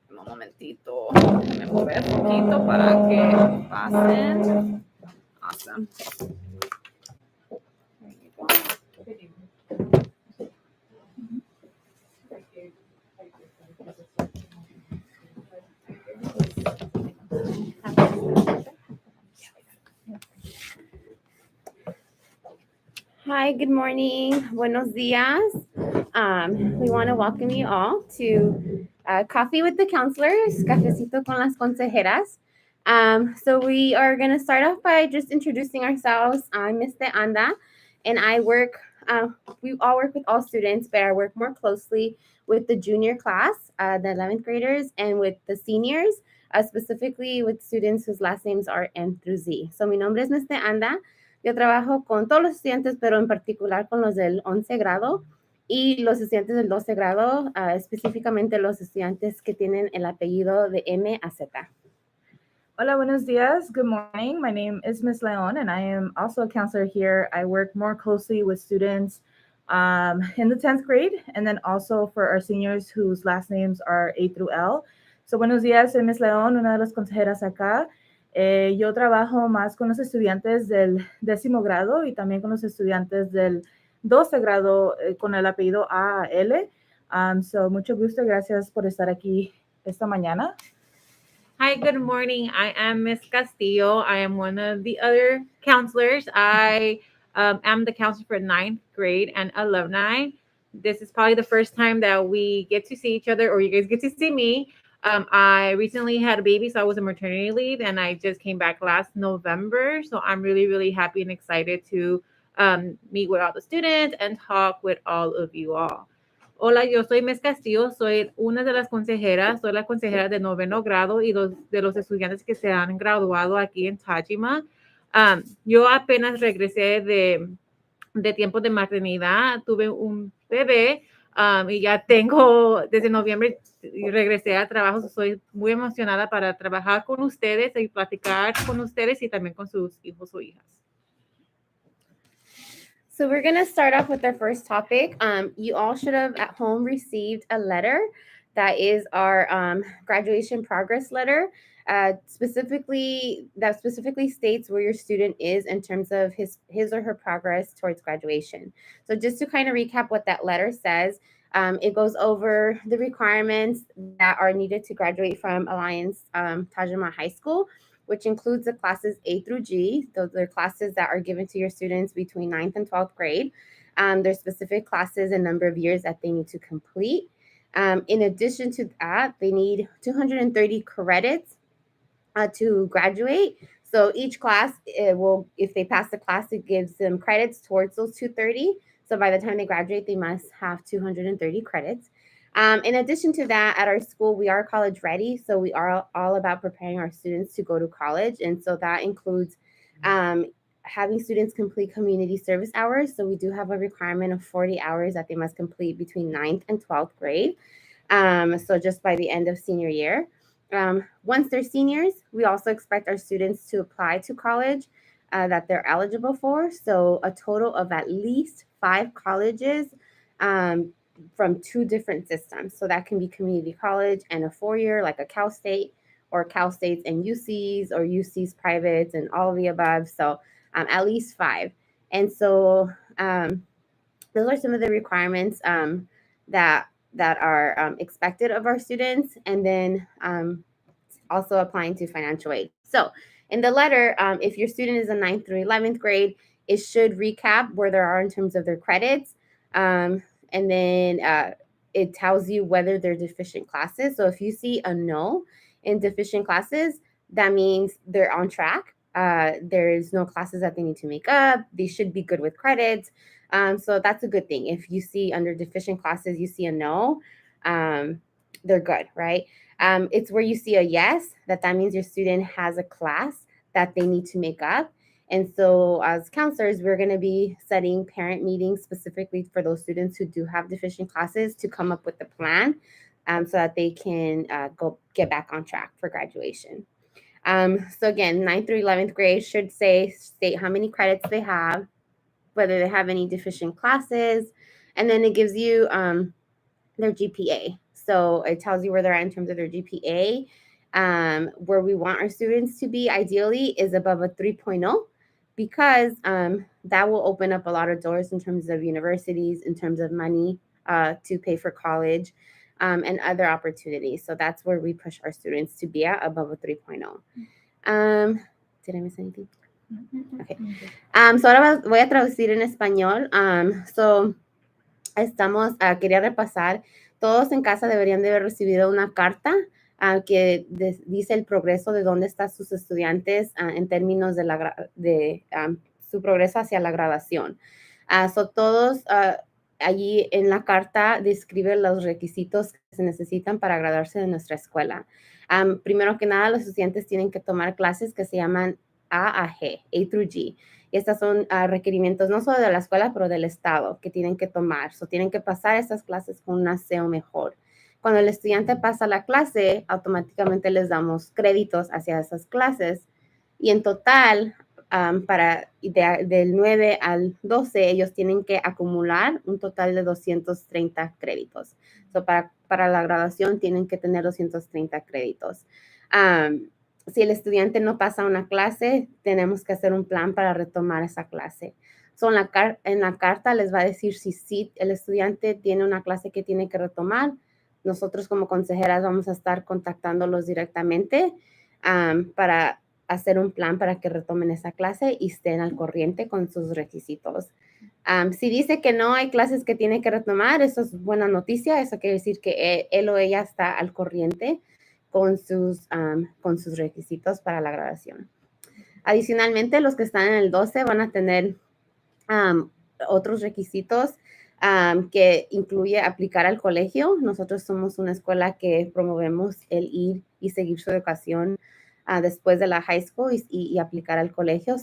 Un momentito, déjame mover un poquito para que pasen. Awesome. Hi, good morning. Buenos días. We want to welcome you all to Coffee with the Counselors, Cafecito con las Consejeras. So we are going to start off by just introducing ourselves. I'm Ms. Anda, and I work, we all work with all students, but I work more closely with the junior class, the 11th graders, and with the seniors, specifically with students whose last names are M through Z. So mi nombre es Ms. Anda. Yo trabajo con todos los estudiantes, pero en particular con los del 11 grado y los estudiantes del 12 grado, específicamente los estudiantes que tienen el apellido de M a Z. Hola, buenos días. Good morning. My name is Ms. Leon, and I am also a counselor here. I work more closely with students in the 10th grade, and then also for our seniors whose last names are A through L. So, buenos días, soy Ms. Leon, una de las consejeras acá. Yo trabajo más con los estudiantes del 10º grado y también con los estudiantes del 12 grado con el apellido A a L. So, mucho gusto. Gracias por estar aquí esta mañana. Hi, good morning. I am Miss Castillo. I am one of the other counselors. I am the counselor for 9th grade and alumni. This is probably the first time that we get to see each other or you guys get to see me. I recently had a baby, so I was on maternity leave, and I just came back last November. So I'm really, really happy and excited to meet with all the students and talk with all of you all. Hola, yo soy Ms. Castillo, soy una de las consejeras, soy la consejera de 9º grado y de los estudiantes que se han graduado aquí en Tajima. Yo apenas regresé de tiempo de maternidad, tuve un bebé y ya tengo, desde noviembre regresé a trabajo, soy muy emocionada para trabajar con ustedes y platicar con ustedes y también con sus hijos o hijas. So we're going to start off with our first topic. You all should have at home received a letter that is our graduation progress letter. Specifically states where your student is in terms of his or her progress towards graduation. So just to kind of recap what that letter says, it goes over the requirements that are needed to graduate from Alliance Tajima High School, which includes the classes A through G. Those are classes that are given to your students between 9th and 12th grade. There's specific classes and number of years that they need to complete. In addition to that, they need 230 credits to graduate. So each class, it will, if they pass the class, it gives them credits towards those 230. So by the time they graduate, they must have 230 credits. In addition to that, at our school, we are college ready. So we are all about preparing our students to go to college. And so that includes having students complete community service hours. So we do have a requirement of 40 hours that they must complete between 9th and 12th grade. So just by the end of senior year. Once they're seniors, we also expect our students to apply to college that they're eligible for. So a total of at least 5 colleges from 2 different systems. So that can be community college and a 4-year, like a Cal State, or Cal States and UCs, or UCs privates, and all of the above. So at least 5. And so those are some of the requirements that are expected of our students, and then also applying to financial aid. So in the letter, if your student is a 9th through 11th grade, it should recap where they are in terms of their credits, and then it tells you whether they're deficient classes. So if you see a no in deficient classes, that means they're on track. There's no classes that they need to make up. They should be good with credits. So that's a good thing. If you see under deficient classes, you see a no, they're good, right? It's where you see a yes, that means your student has a class that they need to make up. And so as counselors, we're going to be setting parent meetings specifically for those students who do have deficient classes to come up with a plan so that they can go get back on track for graduation. So again, 9th through 11th grade should state how many credits they have, whether they have any deficient classes, and then it gives you their GPA. So it tells you where they're at in terms of their GPA. Where we want our students to be ideally is above a 3.0, because that will open up a lot of doors in terms of universities, in terms of money to pay for college, and other opportunities. So that's where we push our students to be at, above a 3.0. Did I miss anything? Okay. So ahora voy a traducir en español. Quería repasar, todos en casa deberían de haber recibido una carta que dice el progreso de dónde están sus estudiantes en términos de su progreso hacia la graduación. Todos allí en la carta describe los requisitos que se necesitan para graduarse de nuestra escuela. Primero que nada, los estudiantes tienen que tomar clases que se llaman A G, A through G. Y estos son requerimientos no solo de la escuela, pero del Estado que tienen que tomar. Tienen que pasar estas clases con una C o mejor. Cuando el estudiante pasa la clase, automáticamente les damos créditos hacia esas clases. Y en total, del 9 al 12, ellos tienen que acumular un total de 230 créditos. Para la graduación tienen que tener 230 créditos. Si el estudiante no pasa una clase, tenemos que hacer un plan para retomar esa clase. En la carta les va a decir si el estudiante tiene una clase que tiene que retomar. Nosotros como consejeras vamos a estar contactándolos directamente para hacer un plan para que retomen esa clase y estén al corriente con sus requisitos. Si dice que no hay clases que tiene que retomar, eso es buena noticia. Eso quiere decir que él o ella está al corriente con sus requisitos para la graduación. Adicionalmente, los que están en el 12 van a tener otros requisitos que incluye aplicar al colegio. Nosotros somos una escuela que promovemos el ir y seguir su educación después de la high school y aplicar al colegio.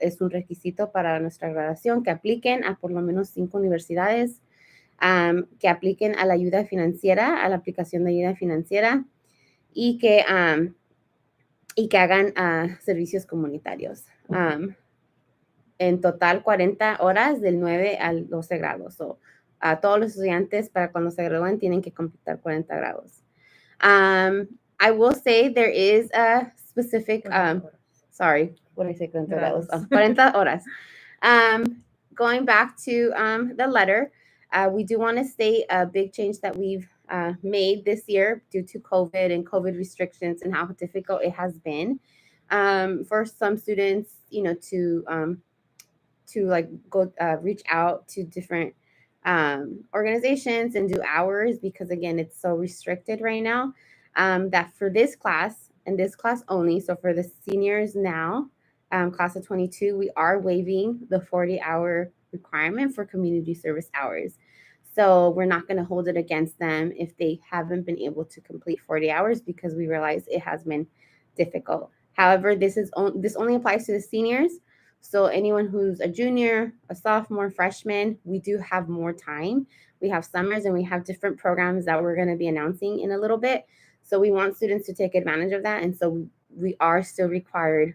Es un requisito para nuestra graduación que apliquen a por lo menos 5 universidades, que apliquen a la ayuda financiera, a la aplicación de ayuda financiera, y que hagan servicios comunitarios. En total 40 horas del 9 al 12 grados. Todos los estudiantes para cuando se gradúen tienen que completar 40 grados. I will say there is a specific, sorry, what did I say? 40 grados. 40 horas. Going back to the letter, we do want to state a big change that we've made this year due to COVID and COVID restrictions and how difficult it has been for some students, to like go reach out to different organizations and do hours, because again, it's so restricted right now, that for this class and this class only, so for the seniors now, class of 22, we are waiving the 40-hour requirement for community service hours. So we're not going to hold it against them if they haven't been able to complete 40 hours because we realize it has been difficult. However, this only applies to the seniors. So anyone who's a junior, a sophomore, freshman, we do have more time. We have summers and we have different programs that we're going to be announcing in a little bit. So we want students to take advantage of that. And so we are still required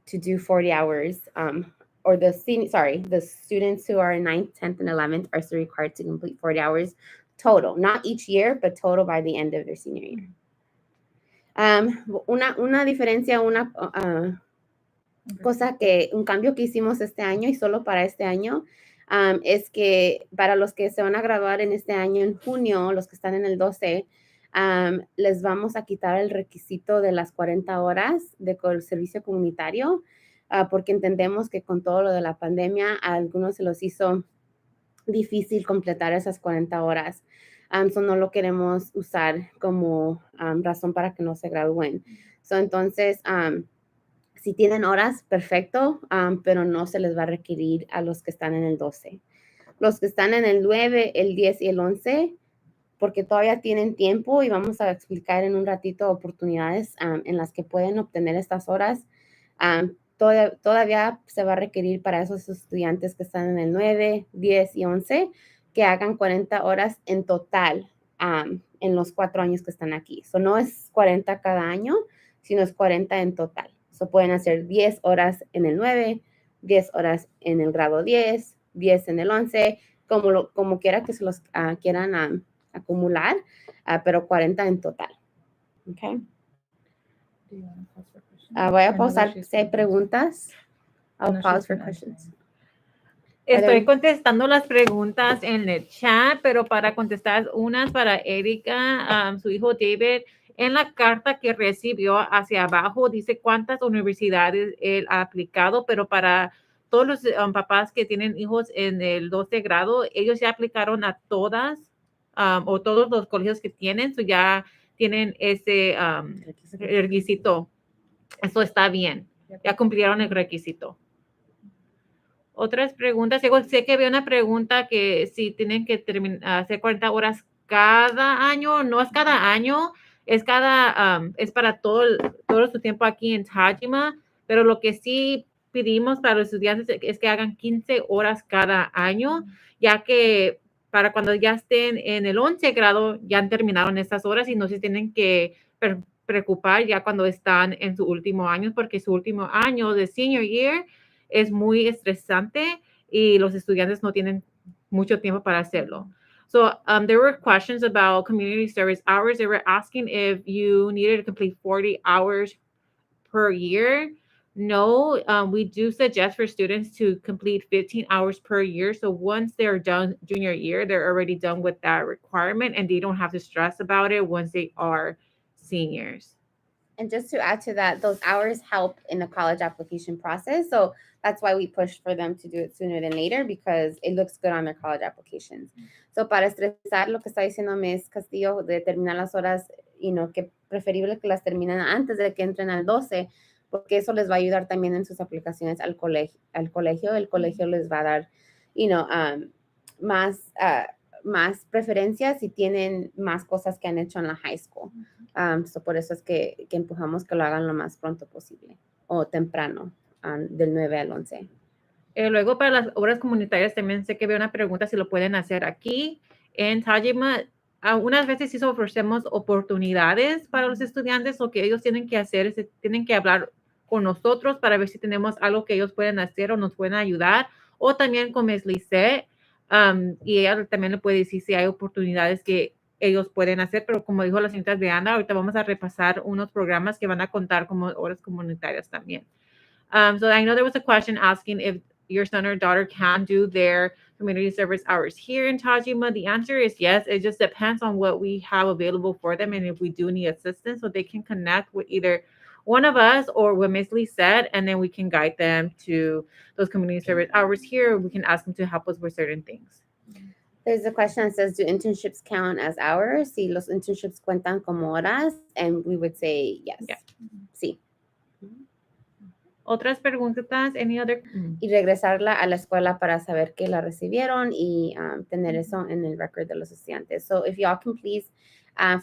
to do 40 hours, or the students who are in 9th, 10th, and 11th are still required to complete 40 hours total, not each year, but total by the end of their senior year. Una diferencia, un cambio que hicimos este año y solo para este año, es que para los que se van a graduar en este año en junio, los que están en el 12, les vamos a quitar el requisito de las 40 horas de servicio comunitario, porque entendemos que con todo lo de la pandemia, a algunos se los hizo difícil completar esas 40 horas. So no lo queremos usar como razón para que no se gradúen. So entonces, si tienen horas, perfecto, pero no se les va a requerir a los que están en el 12. Los que están en el 9, el 10 y el 11, porque todavía tienen tiempo y vamos a explicar en un ratito oportunidades en las que pueden obtener estas horas. Todavía se va a requerir para esos estudiantes que están en el 9, 10 y 11 que hagan 40 horas en total en los 4 años que están aquí. So no es 40 cada año, sino es 40 en total. So pueden hacer 10 horas en el 9, 10 horas en el grado 10, 10 en el 11, como quiera que se los quieran acumular, pero 40 en total. Okay. Voy a pausar si hay preguntas. I'll pause for questions. Estoy contestando las preguntas en el chat, pero para contestar unas para Erika, su hijo David, en la carta que recibió hacia abajo dice cuántas universidades él ha aplicado, pero para todos los papás que tienen hijos en el 12 grado, ellos ya aplicaron a todas o todos los colegios que tienen, so ya tienen ese requisito. Eso está bien, ya cumplieron el requisito. Otras preguntas. Sé que había una pregunta que si tienen que hacer 40 horas cada año. No es cada año, es para todo su tiempo aquí en Tajima, pero lo que sí pedimos para los estudiantes es que hagan 15 horas cada año, ya que para cuando ya estén en el 11 grado ya terminaron estas horas y no se tienen que preocupar ya cuando están en su último año, porque su último año de senior year es muy estresante y los estudiantes no tienen mucho tiempo para hacerlo. So there were questions about community service hours. They were asking if you needed to complete 40 hours per year. No, we do suggest for students to complete 15 hours per year. So once they're done junior year, they're already done with that requirement and they don't have to stress about it once they are seniors. And just to add to that, those hours help in the college application process. So that's why we push for them to do it sooner than later, because it looks good on their college applications. So para estresar lo que está diciendo Ms. Castillo de terminar las horas, que preferible que las terminen antes de que entren al 12, porque eso les va a ayudar también en sus aplicaciones al colegio. El colegio les va a dar, más preferencias si tienen más cosas que han hecho en la high school. So por eso es que empujamos que lo hagan lo más pronto posible o temprano, del 9 al 11. Luego para las obras comunitarias también sé que veo una pregunta si lo pueden hacer aquí en Tajima. Algunas veces sí ofrecemos oportunidades para los estudiantes. Lo que ellos tienen que hacer es tienen que hablar con nosotros para ver si tenemos algo que ellos pueden hacer o nos pueden ayudar, o también con Ms. Lisette, y ella también le puede decir si hay oportunidades que ellos pueden hacer, pero como dijo la señorita Diana, ahorita vamos a repasar unos programas que van a contar como horas comunitarias también. So I know there was a question asking if your son or daughter can do their community service hours here in Tajima. The answer is yes. It just depends on what we have available for them and if we do need assistance, so they can connect with either one of us or with Ms. Lisette, and then we can guide them to those community service hours here. We can ask them to help us with certain things. There's a question that says, do internships count as hours? Si los internships cuentan como horas, and we would say yes. Yeah. Sí. ¿Otras preguntas? Any other? Y regresarla a la escuela para saber que la recibieron y tener eso en el record de los estudiantes. So if y'all can please,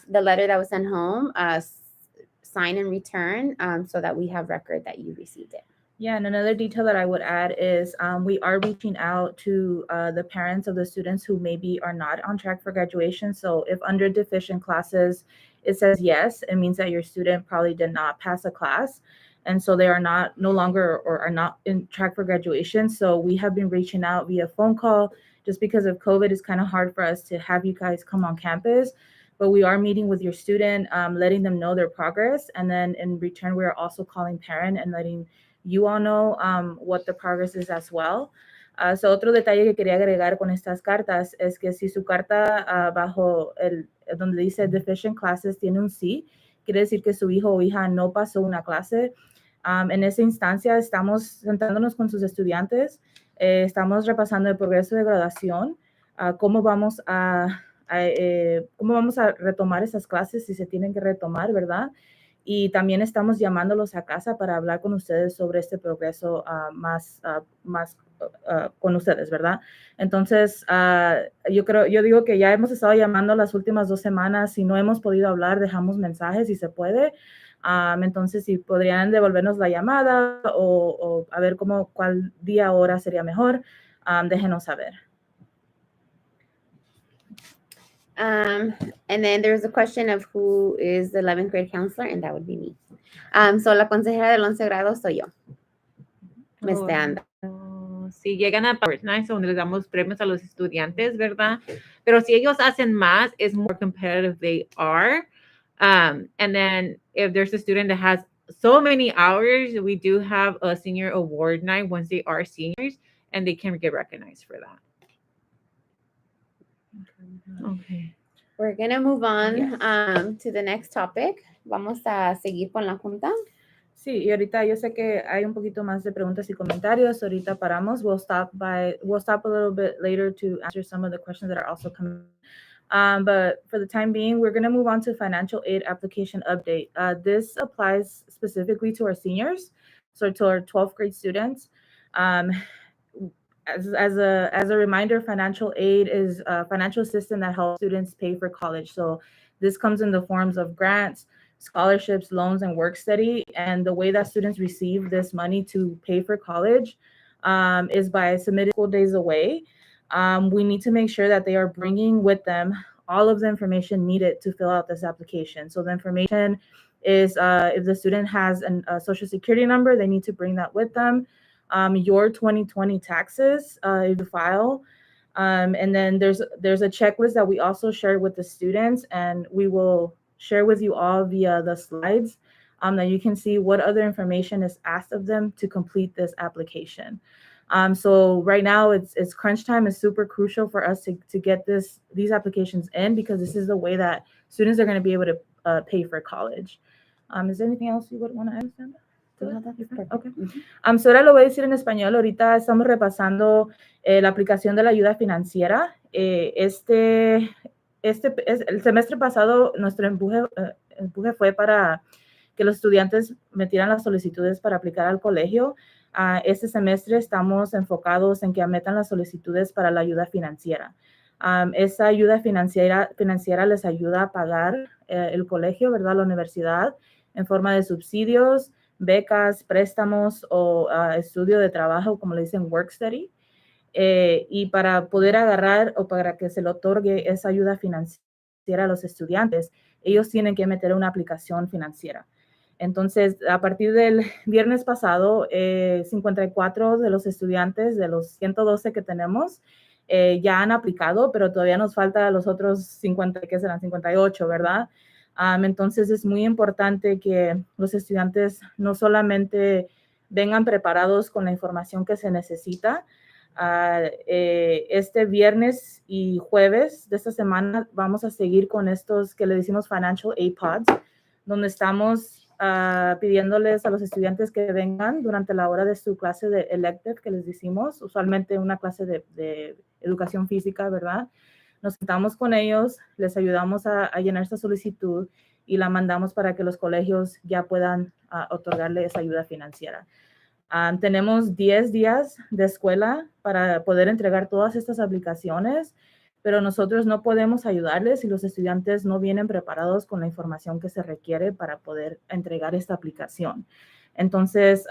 the letter that was sent home, sign and return so that we have record that you received it. Yeah, and another detail that I would add is we are reaching out to the parents of the students who maybe are not on track for graduation. So if under deficient classes, it says yes, it means that your student probably did not pass a class. And so they are no longer or are not in track for graduation. So we have been reaching out via phone call. Just because of COVID, it's kind of hard for us to have you guys come on campus. But we are meeting with your student, letting them know their progress. And then in return, we are also calling parent and letting you all know what the progress is as well. So otro detalle que quería agregar con estas cartas es que si su carta bajo donde dice deficient classes tiene un sí, quiere decir que su hijo o hija no pasó una clase. En esa instancia estamos sentándonos con sus estudiantes, estamos repasando el progreso de graduación, cómo vamos a retomar esas clases si se tienen que retomar, ¿verdad? Y también estamos llamándolos a casa para hablar con ustedes sobre este progreso más con ustedes, ¿verdad? Entonces, yo digo que ya hemos estado llamando las últimas 2 semanas. Si no hemos podido hablar, dejamos mensajes si se puede. Entonces, si podrían devolvernos la llamada o a ver cuál día o hora sería mejor, déjenos saber. And then there's a question of who is the 11th grade counselor, and that would be me. So la consejera del 11 grado soy yo. Miss Deanda. Si llegan a Power Nights, donde les damos premios a los estudiantes, ¿verdad? Pero si ellos hacen más, it's more competitive they are. And then if there's a student that has so many hours, we do have a senior award night once they are seniors, and they can get recognized for that. Okay. We're going to move on Yes. to the next topic. Vamos a seguir con la junta. Sí, y ahorita yo sé que hay un poquito más de preguntas y comentarios. Ahorita paramos. We'll stop a little bit later to answer some of the questions that are also coming. But for the time being, we're going to move on to financial aid application update. This applies specifically to our seniors, so to our 12th grade students. As a reminder, financial aid is a financial assistance that helps students pay for college. So this comes in the forms of grants, scholarships, loans, and work study. And the way that students receive this money to pay for college is by submitting school days away. We need to make sure that they are bringing with them all of the information needed to fill out this application. So the information is if the student has a social security number, they need to bring that with them. Your 2020 taxes, if you file. And then there's a checklist that we also shared with the students, and we will share with you all via the slides that you can see what other information is asked of them to complete this application. So right now it's crunch time. Is super crucial for us to get these applications in, because this is the way that students are going to be able to pay for college. Is there anything else you would want to add, Sandra? Okay. So ahora lo voy a decir en español. Ahorita estamos repasando la aplicación de la ayuda financiera. El semestre pasado nuestro empuje fue para que los estudiantes metieran las solicitudes para aplicar al colegio. Este semestre estamos enfocados en que metan las solicitudes para la ayuda financiera. Esa ayuda financiera les ayuda a pagar el colegio, ¿verdad? La universidad, en forma de subsidios, becas, préstamos o estudio de trabajo, como le dicen, work study. Y para poder agarrar o para que se le otorgue esa ayuda financiera a los estudiantes, ellos tienen que meter una aplicación financiera. Entonces, a partir del viernes pasado, 54 de los estudiantes de los 112 que tenemos ya han aplicado, pero todavía nos falta los otros 50, que serán 58, ¿verdad? Entonces, es muy importante que los estudiantes no solamente vengan preparados con la información que se necesita. Este viernes y jueves de esta semana vamos a seguir con estos que le decimos Financial Aid Pods, donde estamos pidiéndoles a los estudiantes que vengan durante la hora de su clase de elective, que les decimos, usualmente una clase de educación física, ¿verdad? Nos sentamos con ellos, les ayudamos a llenar esta solicitud y la mandamos para que los colegios ya puedan otorgarle esa ayuda financiera. Tenemos 10 días de escuela para poder entregar todas estas aplicaciones, pero nosotros no podemos ayudarles si los estudiantes no vienen preparados con la información que se requiere para poder entregar esta aplicación. Entonces,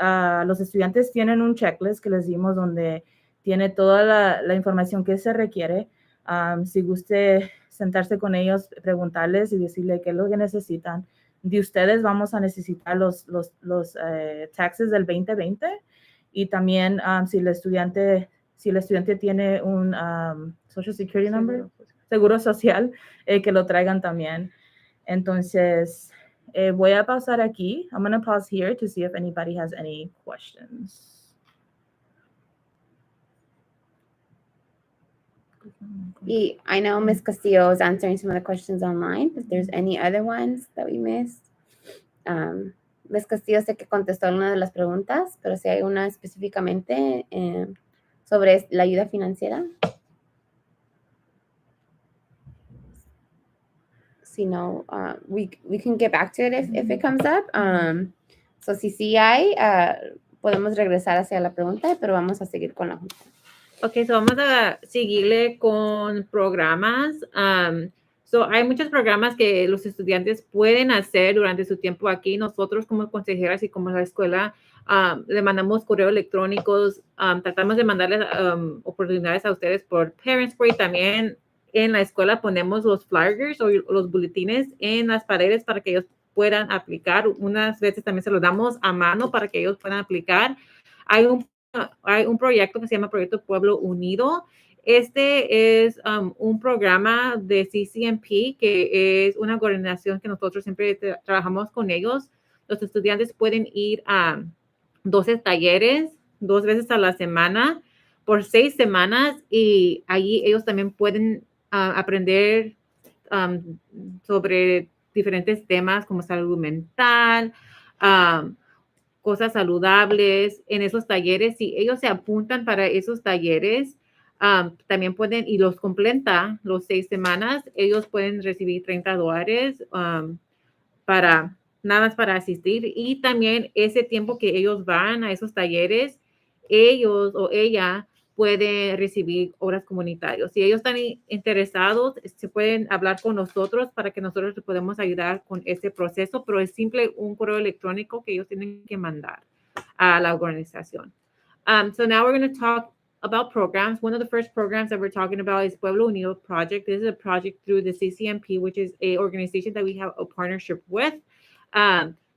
los estudiantes tienen un checklist que les dimos donde tiene toda la información que se requiere. Si guste sentarse con ellos, preguntarles y decirle qué es lo que necesitan. De ustedes vamos a necesitar los taxes del 2020 y también si el estudiante tiene un Social Security number, seguro social, que lo traigan también. Entonces, voy a pausar aquí. I'm going to pause here to see if anybody has any questions. I know Ms. Castillo is answering some of the questions online. If there's any other ones that we missed. Ms. Castillo sé que contestó alguna de las preguntas, pero si hay una específicamente sobre la ayuda financiera. Si no, we can get back to it if it comes up. So si sí hay, podemos regresar hacia la pregunta, pero vamos a seguir con la junta. Ok, so vamos a seguirle con programas. Hay muchos programas que los estudiantes pueden hacer durante su tiempo aquí. Nosotros como consejeras y como la escuela le mandamos correos electrónicos, tratamos de mandarles oportunidades a ustedes por Parents Square. También en la escuela ponemos los flyers o los boletines en las paredes para que ellos puedan aplicar. Unas veces también se los damos a mano para que ellos puedan aplicar. Hay un proyecto que se llama Proyecto Pueblo Unido. Este es un programa de CCMP, que es una organización que nosotros siempre trabajamos con ellos. Los estudiantes pueden ir a 12 talleres 2 veces a la semana por 6 semanas y allí ellos también pueden aprender sobre diferentes temas como salud mental, cosas saludables en esos talleres. Si ellos se apuntan para esos talleres, también pueden, y los completan los 6 semanas, ellos pueden recibir $30 para nada más para asistir. Y también ese tiempo que ellos van a esos talleres, ellos o ella puede recibir horas comunitarias. Si ellos están interesados, se pueden hablar con nosotros para que nosotros les podamos ayudar con ese proceso, pero es simple un correo electrónico que ellos tienen que mandar a la organización. So now we're going to talk about programs. One of the first programs that we're talking about is Pueblo Unido Project. This is a project through the CCMP, which is an organization that we have a partnership with.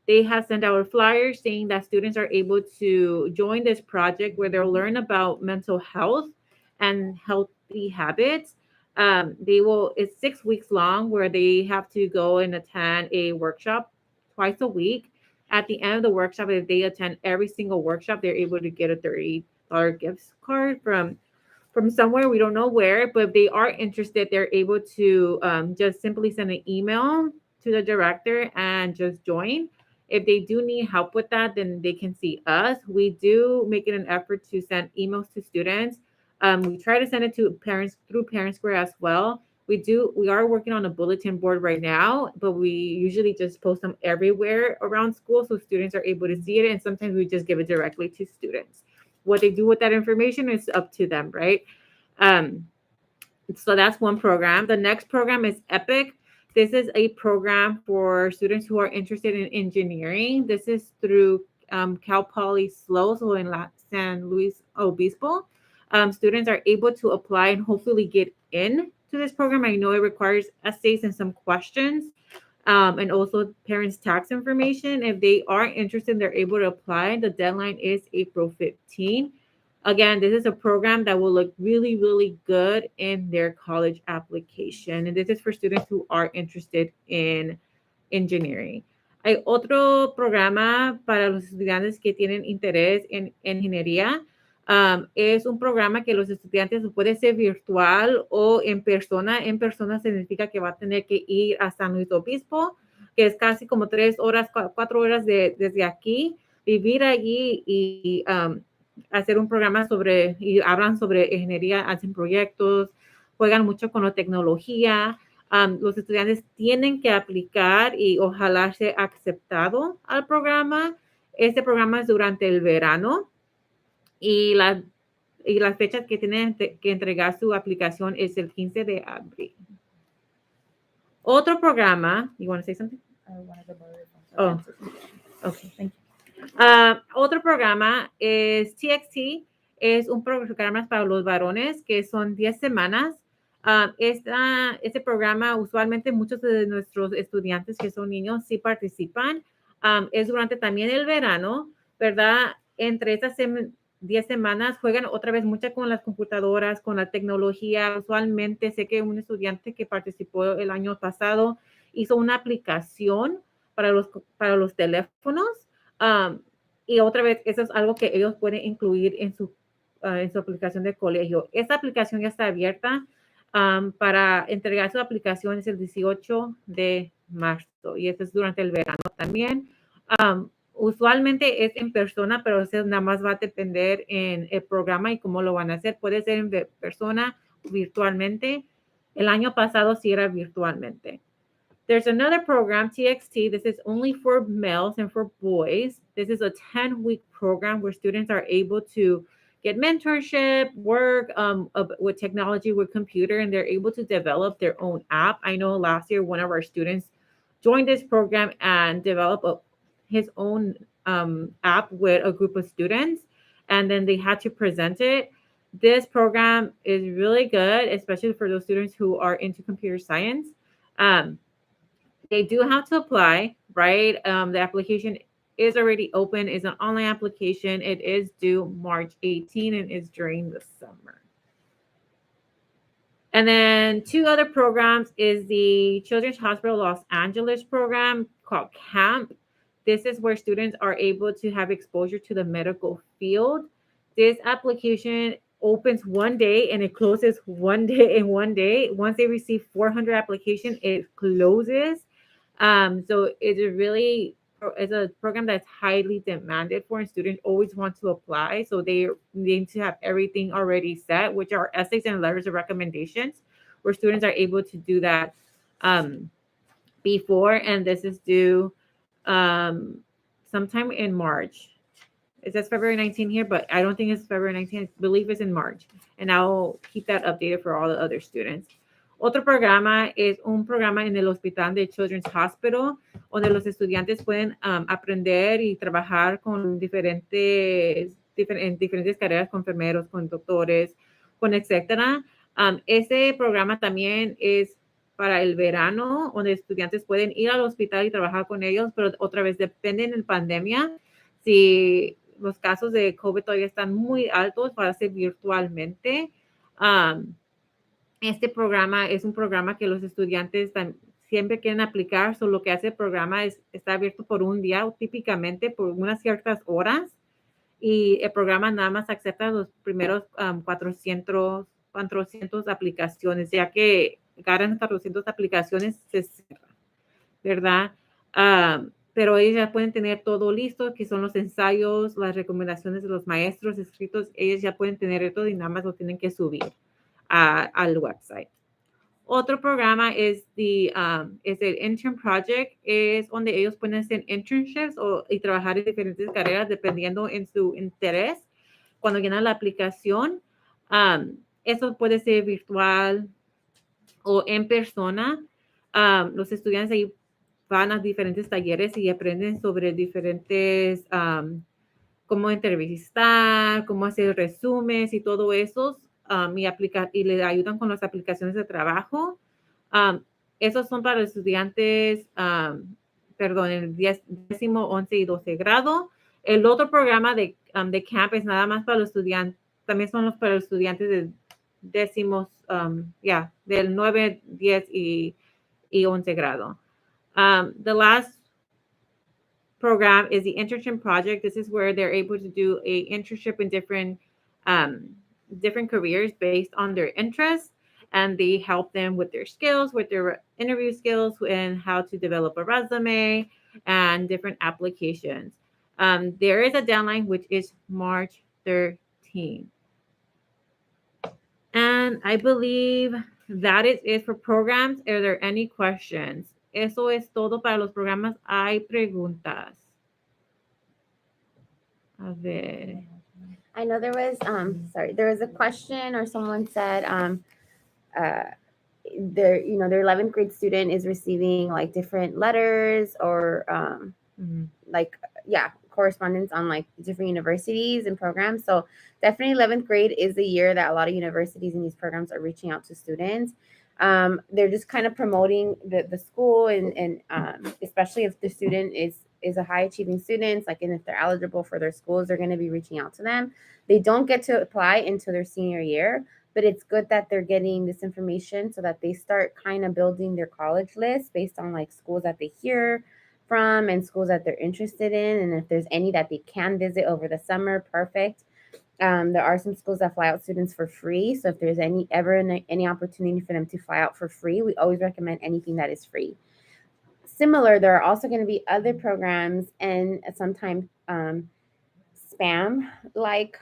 They have sent out flyers saying that students are able to join this project where they'll learn about mental health and healthy habits. It's 6 weeks long where they have to go and attend a workshop twice a week. At the end of the workshop, if they attend every single workshop, they're able to get a $30 gift card from somewhere. We don't know where, but if they are interested, they're able to just simply send an email to the director and just join. If they do need help with that, then they can see us. We do make it an effort to send emails to students. We try to send it to parents through Parent Square as well. We are working on a bulletin board right now, but we usually just post them everywhere around school so students are able to see it. And sometimes we just give it directly to students. What they do with that information is up to them, right? So that's one program. The next program is EPIC. This is a program for students who are interested in engineering. This is through Cal Poly SLO, so in San Luis Obispo. Students are able to apply and hopefully get in to this program. I know it requires essays and some questions, and also parents' tax information. If they are interested, they're able to apply. The deadline is April 15. Again, this is a program that will look really, really good in their college application. And this is for students who are interested in engineering. Hay otro programa para los estudiantes que tienen interés en ingeniería. Es un programa que los estudiantes puede ser virtual o en persona. En persona significa que va a tener que ir a San Luis Obispo, que es casi como 3 horas, 4 horas desde aquí, vivir allí y hacer un programa y hablan sobre ingeniería, hacen proyectos, juegan mucho con la tecnología. Los estudiantes tienen que aplicar y ojalá sea aceptado al programa. Este programa es durante el verano. y las fechas que tienen que entregar su aplicación es el 15 de abril. Otro programa, you want to say something? Oh, okay. Thank Otro programa es TXT, es un programa para los varones que son 10 semanas. Este programa, usualmente muchos de nuestros estudiantes que son niños sí participan. Es durante también el verano, ¿verdad? Entre estas 10 semanas juegan otra vez mucho con las computadoras, con la tecnología. Usualmente sé que un estudiante que participó el año pasado hizo una aplicación para los teléfonos. Y otra vez, eso es algo que ellos pueden incluir en su aplicación de colegio. Esta aplicación ya está abierta. Para entregar su aplicación es el 18 de marzo y esto es durante el verano también. Usualmente es en persona, pero eso nada más va a depender en el programa y cómo lo van a hacer. Puede ser en persona, virtualmente. El año pasado sí era virtualmente. There's another program, TXT. This is only for males and for boys. This is a 10-week program where students are able to get mentorship, work with technology, with computer, and they're able to develop their own app. I know last year one of our students joined this program and developed his own app with a group of students, and then they had to present it. This program is really good, especially for those students who are into computer science. They do have to apply, right? The application is already open. It's an online application. It is due March 18 and is during the summer. And then two other programs is the Children's Hospital Los Angeles program called CAMP. This is where students are able to have exposure to the medical field. This application opens one day and it closes one day in one day. Once they receive 400 applications, it closes. So it's a program that's highly demanded for, and students always want to apply. So they need to have everything already set, which are essays and letters of recommendations, where students are able to do that before. And this is due sometime in March. It says February 19 here, but I don't think it's February 19. I believe it's in March. And I'll keep that updated for all the other students. Otro programa es un programa en el hospital de Children's Hospital, donde los estudiantes pueden aprender y trabajar con diferentes carreras, con enfermeros, con doctores, con etcétera. Ese programa también es para el verano, donde estudiantes pueden ir al hospital y trabajar con ellos, pero otra vez depende de la pandemia. Si los casos de COVID todavía están muy altos, para hacer virtualmente. Este programa es un programa que los estudiantes siempre quieren aplicar. So, lo que hace el programa está abierto por un día, o típicamente por unas ciertas horas. Y el programa nada más acepta los primeros 400 aplicaciones, ya que ganan 400 aplicaciones, se cierra, ¿verdad? Pero ellos ya pueden tener todo listo, que son los ensayos, las recomendaciones de los maestros escritos. Ellos ya pueden tener esto y nada más lo tienen que subir al website. Otro programa es el Intern Project, es donde ellos pueden hacer internships y trabajar en diferentes carreras dependiendo en su interés. Cuando llenan la aplicación, eso puede ser virtual o en persona. Los estudiantes ahí van a diferentes talleres y aprenden sobre diferentes, cómo entrevistar, cómo hacer resúmenes y todo eso, y les ayudan con las aplicaciones de trabajo. Esos son para los estudiantes, el 10º, 11 y 12 grado. El otro programa de CAMP es nada más para los estudiantes, también son para los estudiantes de del 9, 10 y 11 grado. The last program is the internship project. This is where they're able to do a internship in different careers based on their interests, and they help them with their skills, with their interview skills, and how to develop a resume and different applications. There is a deadline, which is March 13. And I believe that is it for programs. Are there any questions? Eso es todo para los programas. ¿Hay preguntas? A ver. I know there was there was a question or someone said their 11th grade student is receiving like different letters or like correspondence on like different universities and programs. So definitely 11th grade is the year that a lot of universities and these programs are reaching out to students. They're just kind of promoting the school and especially if the student is a high achieving student, like, and if they're eligible for their schools, they're going to be reaching out to them. They don't get to apply until their senior year, but it's good that they're getting this information so that they start kind of building their college list based on like schools that they hear from and schools that they're interested in. And if there's any that they can visit over the summer, perfect. There are some schools that fly out students for free. So if there's any opportunity for them to fly out for free, we always recommend anything that is free. Similar, there are also going to be other programs and sometimes spam like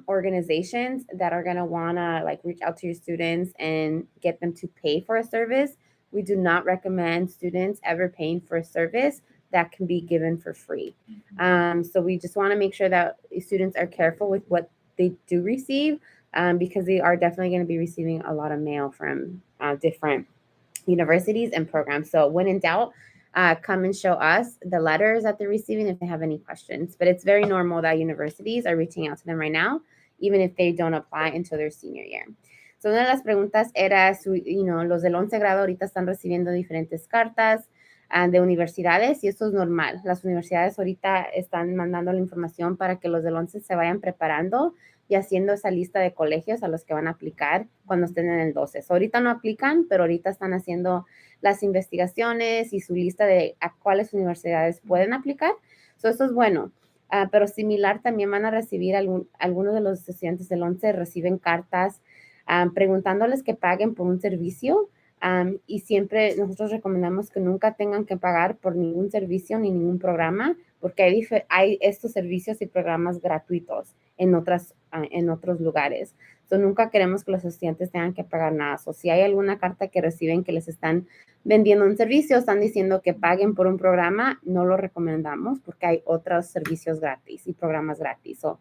organizations that are going to want to like reach out to your students and get them to pay for a service. We do not recommend students ever paying for a service that can be given for free. So we just want to make sure that students are careful with what they do receive because they are definitely going to be receiving a lot of mail from different universities and programs. So when in doubt, come and show us the letters that they're receiving if they have any questions. But it's very normal that universities are reaching out to them right now, even if they don't apply until their senior year. So una de las preguntas era, los del 11 grado ahorita están recibiendo diferentes cartas de universidades y eso es normal. Las universidades ahorita están mandando la información para que los del 11 se vayan preparando y haciendo esa lista de colegios a los que van a aplicar cuando estén en el 12. So, ahorita no aplican, pero ahorita están haciendo las investigaciones y su lista de a cuáles universidades pueden aplicar. So, eso es bueno. Pero similar también van a recibir algunos de los estudiantes del 11 reciben cartas preguntándoles que paguen por un servicio. Y siempre nosotros recomendamos que nunca tengan que pagar por ningún servicio ni ningún programa, porque hay estos servicios y programas gratuitos en otros lugares. So, nunca queremos que los estudiantes tengan que pagar nada. So, si hay alguna carta que reciben que les están vendiendo un servicio, están diciendo que paguen por un programa, no lo recomendamos porque hay otros servicios gratis y programas gratis. So,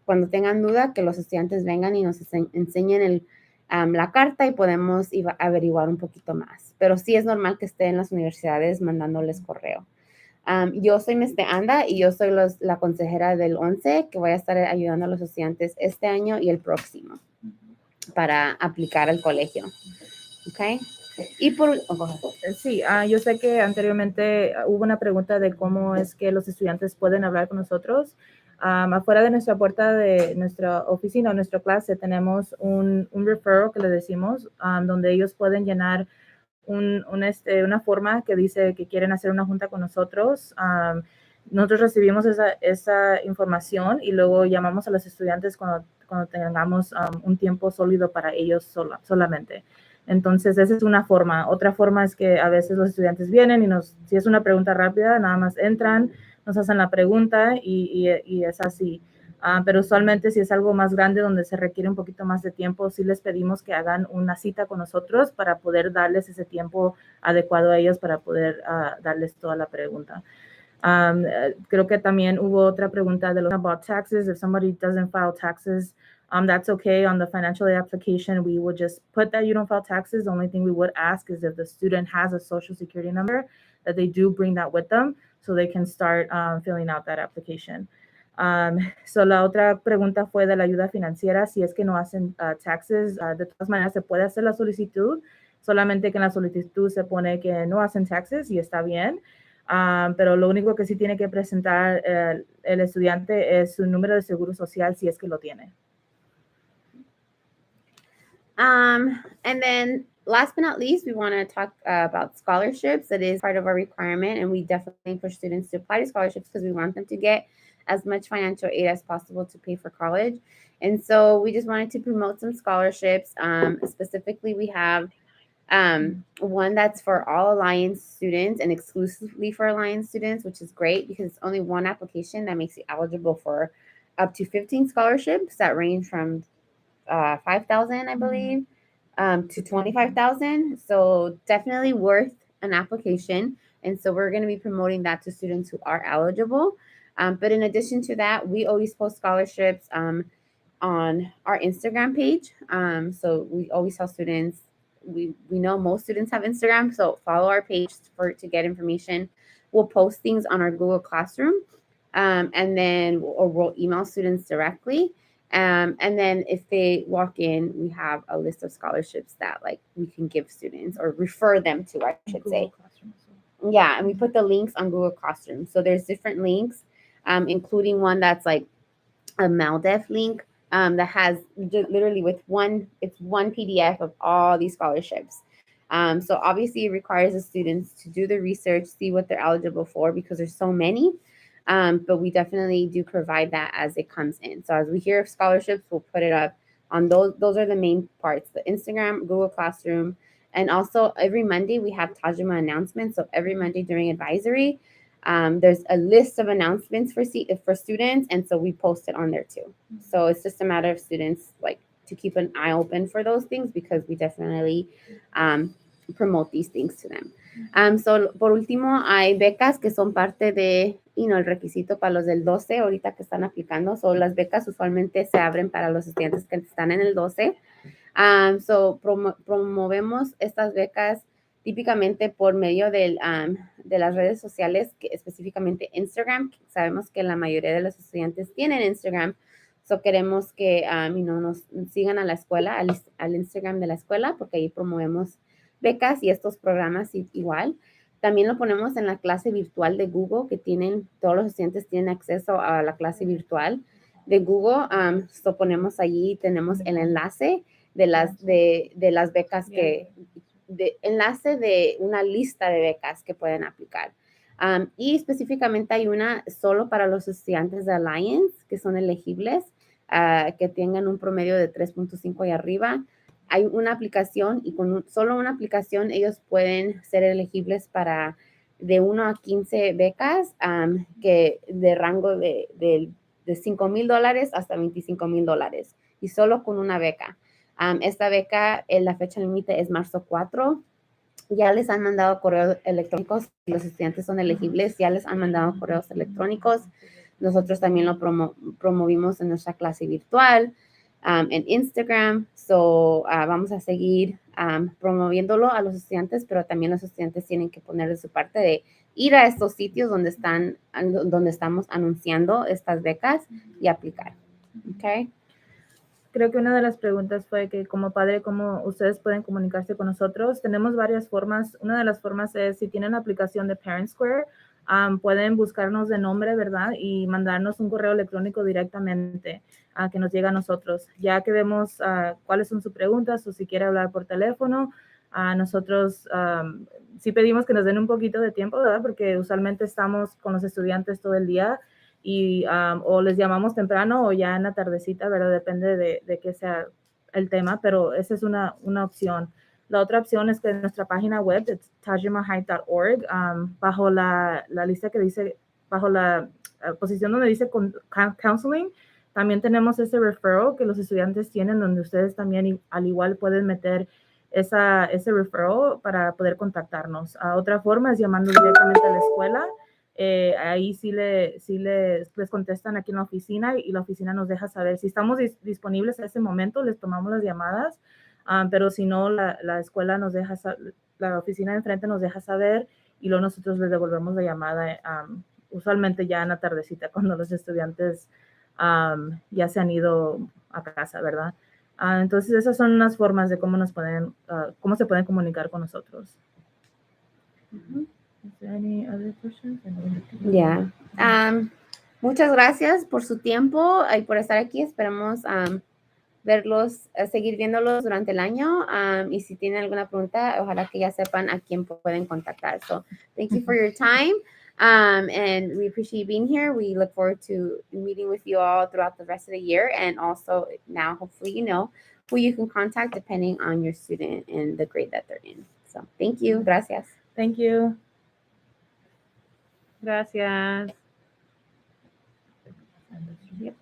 cuando tengan duda, que los estudiantes vengan y nos enseñen la carta y podemos averiguar un poquito más. Pero sí es normal que estén en las universidades mandándoles correo. Yo soy Ms. Anda y yo soy la consejera del 11 que voy a estar ayudando a los estudiantes este año y el próximo para aplicar al colegio. ¿Ok? Y sí, yo sé que anteriormente hubo una pregunta de cómo es que los estudiantes pueden hablar con nosotros. Afuera de nuestra puerta de nuestra oficina o nuestra clase tenemos un referral que le decimos, donde ellos pueden llenar una forma que dice que quieren hacer una junta con nosotros. Nosotros recibimos esa información y luego llamamos a los estudiantes cuando tengamos un tiempo sólido para ellos solamente. Entonces, esa es una forma. Otra forma es que a veces los estudiantes vienen y si es una pregunta rápida, nada más entran, nos hacen la pregunta y es así. Pero usualmente si es algo más grande donde se requiere un poquito más de tiempo, sí les pedimos que hagan una cita con nosotros para poder darles ese tiempo adecuado a ellos para poder darles toda la pregunta. Creo que también hubo otra pregunta de about taxes. If somebody doesn't file taxes, that's okay. On the financial aid application, we would just put that you don't file taxes. The only thing we would ask is if the student has a social security number, that they do bring that with them so they can start filling out that application. So la otra pregunta fue de la ayuda financiera. Si es que no hacen taxes, de todas maneras se puede hacer la solicitud, solamente que en la solicitud se pone que no hacen taxes y está bien. Pero lo único que sí tiene que presentar el estudiante es su número de seguro social si es que lo tiene. And then last but not least, we want to talk about scholarships. That is part of our requirement, and we definitely push students to apply to scholarships because we want them to get as much financial aid as possible to pay for college. And so we just wanted to promote some scholarships. Specifically, we have one that's for all Alliance students and exclusively for Alliance students, which is great because it's only one application that makes you eligible for up to 15 scholarships that range from $5,000, I believe, to $25,000. So definitely worth an application. And so we're going to be promoting that to students who are eligible. But in addition to that, we always post scholarships on our Instagram page. So we always tell students, we know most students have Instagram, so follow our page to get information. We'll post things on our Google Classroom, and then we'll email students directly. And then if they walk in, we have a list of scholarships that like we can give students or refer them to, I should say. Yeah, and we put the links on Google Classroom. So there's different links, including one that's like a MALDEF link that has literally it's one PDF of all these scholarships. So obviously it requires the students to do the research, see what they're eligible for because there's so many. But we definitely do provide that as it comes in. So as we hear of scholarships, we'll put it up on those. Those are the main parts: the Instagram, Google Classroom, and also every Monday we have Tajima announcements. So every Monday during advisory, there's a list of announcements for students, and so we post it on there too. So it's just a matter of students like to keep an eye open for those things because we definitely promote these things to them. So por último, hay becas que son parte de, el requisito para los del 12 ahorita que están aplicando. So las becas usualmente se abren para los estudiantes que están en el 12. So promovemos estas becas típicamente por medio de las redes sociales, que específicamente Instagram. Sabemos que la mayoría de los estudiantes tienen Instagram, so queremos que nos sigan a la escuela, al Instagram de la escuela, porque ahí promovemos becas y estos programas igual. También lo ponemos en la clase virtual de Google, que todos los estudiantes tienen acceso a la clase virtual de Google. So ponemos allí, tenemos el enlace de las becas enlace de una lista de becas que pueden aplicar. Y específicamente hay una solo para los estudiantes de Alliance que son elegibles, que tengan un promedio de 3.5 y arriba. Hay una aplicación y con solo una aplicación ellos pueden ser elegibles para de 1 a 15 becas que de rango de $5,000 hasta $25,000 y solo con una beca. Esta beca, la fecha límite es marzo 4. Ya les han mandado correos electrónicos. Los estudiantes son elegibles, ya les han mandado correos electrónicos. Nosotros también lo promovimos en nuestra clase virtual, en Instagram. So, vamos a seguir promoviéndolo a los estudiantes, pero también los estudiantes tienen que poner de su parte de ir a estos sitios donde estamos anunciando estas becas y aplicar. Okay. Creo que una de las preguntas fue que como padre, ¿cómo ustedes pueden comunicarse con nosotros? Tenemos varias formas. Una de las formas es si tienen la aplicación de Parent Square, pueden buscarnos de nombre, ¿verdad? Y mandarnos un correo electrónico directamente que nos llegue a nosotros. Ya que vemos cuáles son sus preguntas o si quiere hablar por teléfono, nosotros sí pedimos que nos den un poquito de tiempo, ¿verdad? Porque usualmente estamos con los estudiantes todo el día y o les llamamos temprano o ya en la tardecita, ¿verdad? Depende de qué sea el tema, pero esa es una opción. La otra opción es que en nuestra página web, es tajimahigh.org, bajo la lista que dice, bajo la posición donde dice counseling, también tenemos ese referral que los estudiantes tienen, donde ustedes también al igual pueden meter ese referral para poder contactarnos. Otra forma es llamando directamente a la escuela. Ahí sí les contestan aquí en la oficina y la oficina nos deja saber. Si estamos disponibles en ese momento, les tomamos las llamadas, pero si no, la escuela nos deja la oficina de enfrente nos deja saber y luego nosotros les devolvemos la llamada, usualmente ya en la tardecita cuando los estudiantes ya se han ido a casa, ¿verdad? Entonces esas son unas formas de cómo se pueden comunicar con nosotros. Is there any other questions? Yeah. Muchas gracias por su tiempo y por estar aquí. Esperamos verlos, seguir viéndolos durante el año. Y si tienen alguna pregunta, ojalá que ya sepan a quién pueden contactar. So, thank you for your time. And we appreciate you being here. We look forward to meeting with you all throughout the rest of the year. And also now, hopefully, you know who you can contact depending on your student and the grade that they're in. So, thank you. Gracias. Thank you. Gracias. Yep.